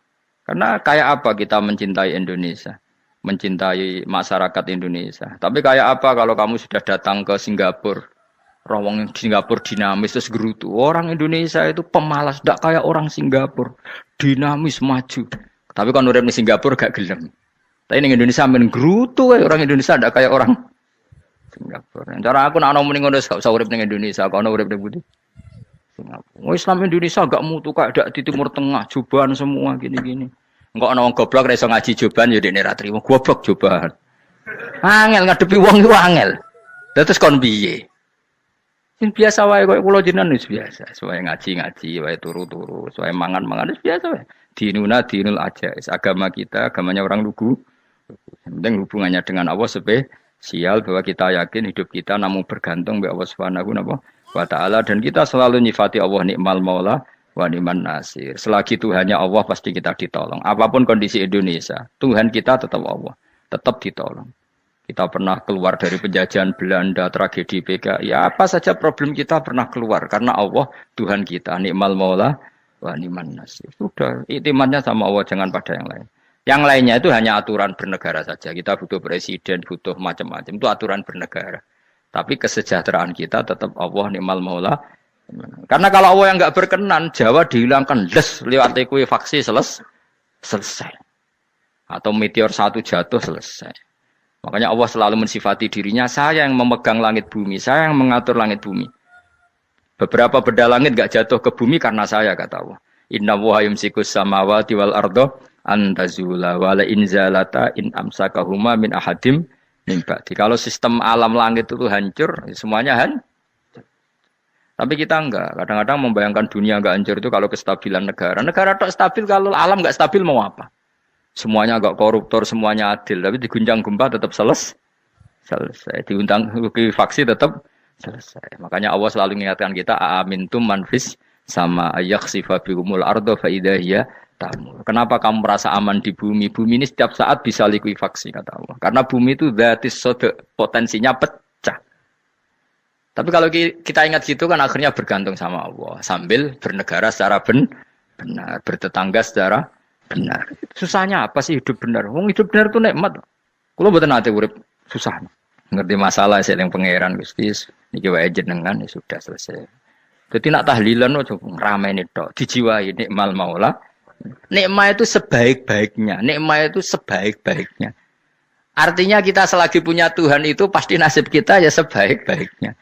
A: Karena kayak apa kita mencintai Indonesia, mencintai masyarakat Indonesia. Tapi kayak apa kalau kamu sudah datang ke Singapura? Rawang Singapura dinamis terus gerutu. Orang Indonesia itu pemalas, tidak kayak orang Singapura. Dinamis maju. Tapi kalau urip di Singapura gak gelem. Tapi di Indonesia men gerutu orang Indonesia tidak kayak orang Singapura. Cara aku nak ngomong ngono gak usah urip ning Indonesia, kalau urip ning Budi. Singapura. Islam Indonesia gak mutu kayak dak di Timur Tengah, cobaan semua gini-gini. Enggak ana wong goblok ra iso ngaji cobaan ya dekne ra trimo. Goblok cobaan. Angel ngadepi wong iku angel. Terus kon piye? Biasa wae koyo kula jenengan wis biasa. Soale ngaji-ngaji wae turu-turu, soale mangan-mangan wis biasa wae. Dinuna dinul ajais. Agama kita, agamanya orang lugu. Yang penting hubungannya dengan Allah spesial bahwa kita yakin hidup kita namun bergantung kepada Allah Subhanahu wa taala dan kita selalu nyifati Allah nikmal maula wa ni'man nasir. Selagi Tuhannya Allah pasti kita ditolong. Apapun kondisi Indonesia, Tuhan kita tetap Allah, tetap ditolong. Kita pernah keluar dari penjajahan Belanda, tragedi PKI. Ya apa saja problem kita pernah keluar karena Allah Tuhan kita, nikmal maula wa ni'man nasir. Sudah, iktimatnya sama Allah, jangan pada yang lain. Yang lainnya itu hanya aturan bernegara saja. Kita butuh presiden, butuh macam-macam. Itu aturan bernegara. Tapi kesejahteraan kita tetap Allah nikmal maula. Karena kalau Allah yang enggak berkenan, Jawa dihilangkan les lewat ekuifaksi selesai. Atau meteor satu jatuh selesai. Makanya Allah selalu mensifati dirinya, saya yang memegang langit bumi, saya yang mengatur langit bumi. Beberapa benda langit enggak jatuh ke bumi karena saya, kata Allah. Inna wa yumsikus samawati wal ardo antazula wala inzalata in amsakahuma min ahadim min ba'di. Kalau sistem alam langit itu hancur, semuanya hancur. Tapi kita enggak. Kadang-kadang membayangkan dunia enggak hancur itu kalau kestabilan negara. Negara tak stabil, kalau alam enggak stabil mau apa? Semuanya enggak koruptor, semuanya adil. Tapi diguncang gempa tetap selesai. Diundang faksi tetap selesai. Makanya Allah selalu mengingatkan kita, aamintum manfis sama yakhsifa bihumul ardo fa idza hiya tamur. Kenapa kamu merasa aman di bumi? Bumi ini setiap saat bisa likuifaksi, kata Allah. Karena bumi itu dzatis sode, potensinya pecah. Tapi kalau kita ingat situ kan akhirnya bergantung sama Allah. Sambil bernegara secara benar, bertetangga secara benar. Susahnya apa sih hidup benar? Wong hidup benar itu nikmat. Kulo mboten nate urip susah. Ngerti masalah seling pangeran Gusti, niki wae jenengan ya sudah selesai. Jadi nak tahlilan ojo ngrameni tok, dijiwai nikmal maula. Nikmat itu sebaik-baiknya, nikmat itu sebaik-baiknya. Artinya kita selagi punya Tuhan itu pasti nasib kita ya sebaik-baiknya.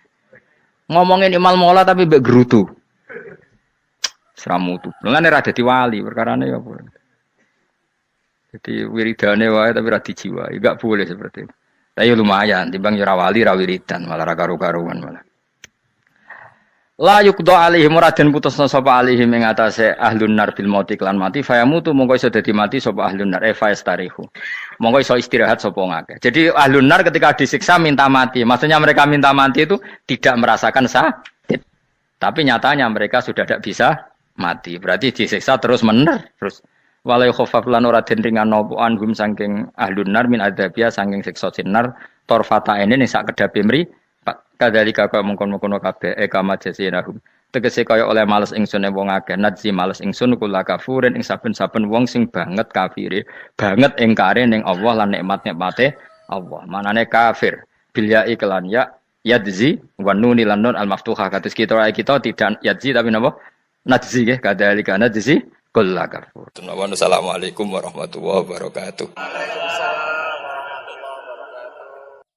A: Ngomongin nikmal maula tapi mbek gerutu. Seramutu. Mulane ra dadi wali perkarane ya apa. Jadi wiridane wae tapi ra dijiwai, enggak boleh seperti itu. Tapi lumayan, timbang ya ra wali ra wiridan, malah ra karo-karuan malah. La yuqda alaihim raden putusna sapa alaihim ing atase ahlun nar bil mauti lan mati fayamutu mongko iso dadi mati sapa ahlun nar fayastarihu. Mongko iso istirahat sapa ngakeh. Jadi ahlun nar ketika disiksa minta mati. Maksudnya mereka minta mati itu tidak merasakan sakit. Tapi nyatanya mereka sudah tidak bisa mati. Berarti disiksa terus menerus. Walai khofaf lan ora den ringan napa anhum saking ahlun nar min adzabia saking siksa sinar torfata ene ning sak kedape mri kadzalika kaya mungkon-mungkon kabeh kama jasinahum tegese kaya oleh males ingsun wong akeh nadzi males ingsun kula kafurin ing saben-saben wong sing banget kafire banget ingkare ning Allah lan nikmat-nikmate Allah manane kafir bilya iklan ya yadzi wa nuni lan nun al maftuhah kados kita tidak yadzi tapi napa nadzi nggih kadzalika nadzi kulla kafur. Assalamualaikum warahmatullahi wabarakatuh.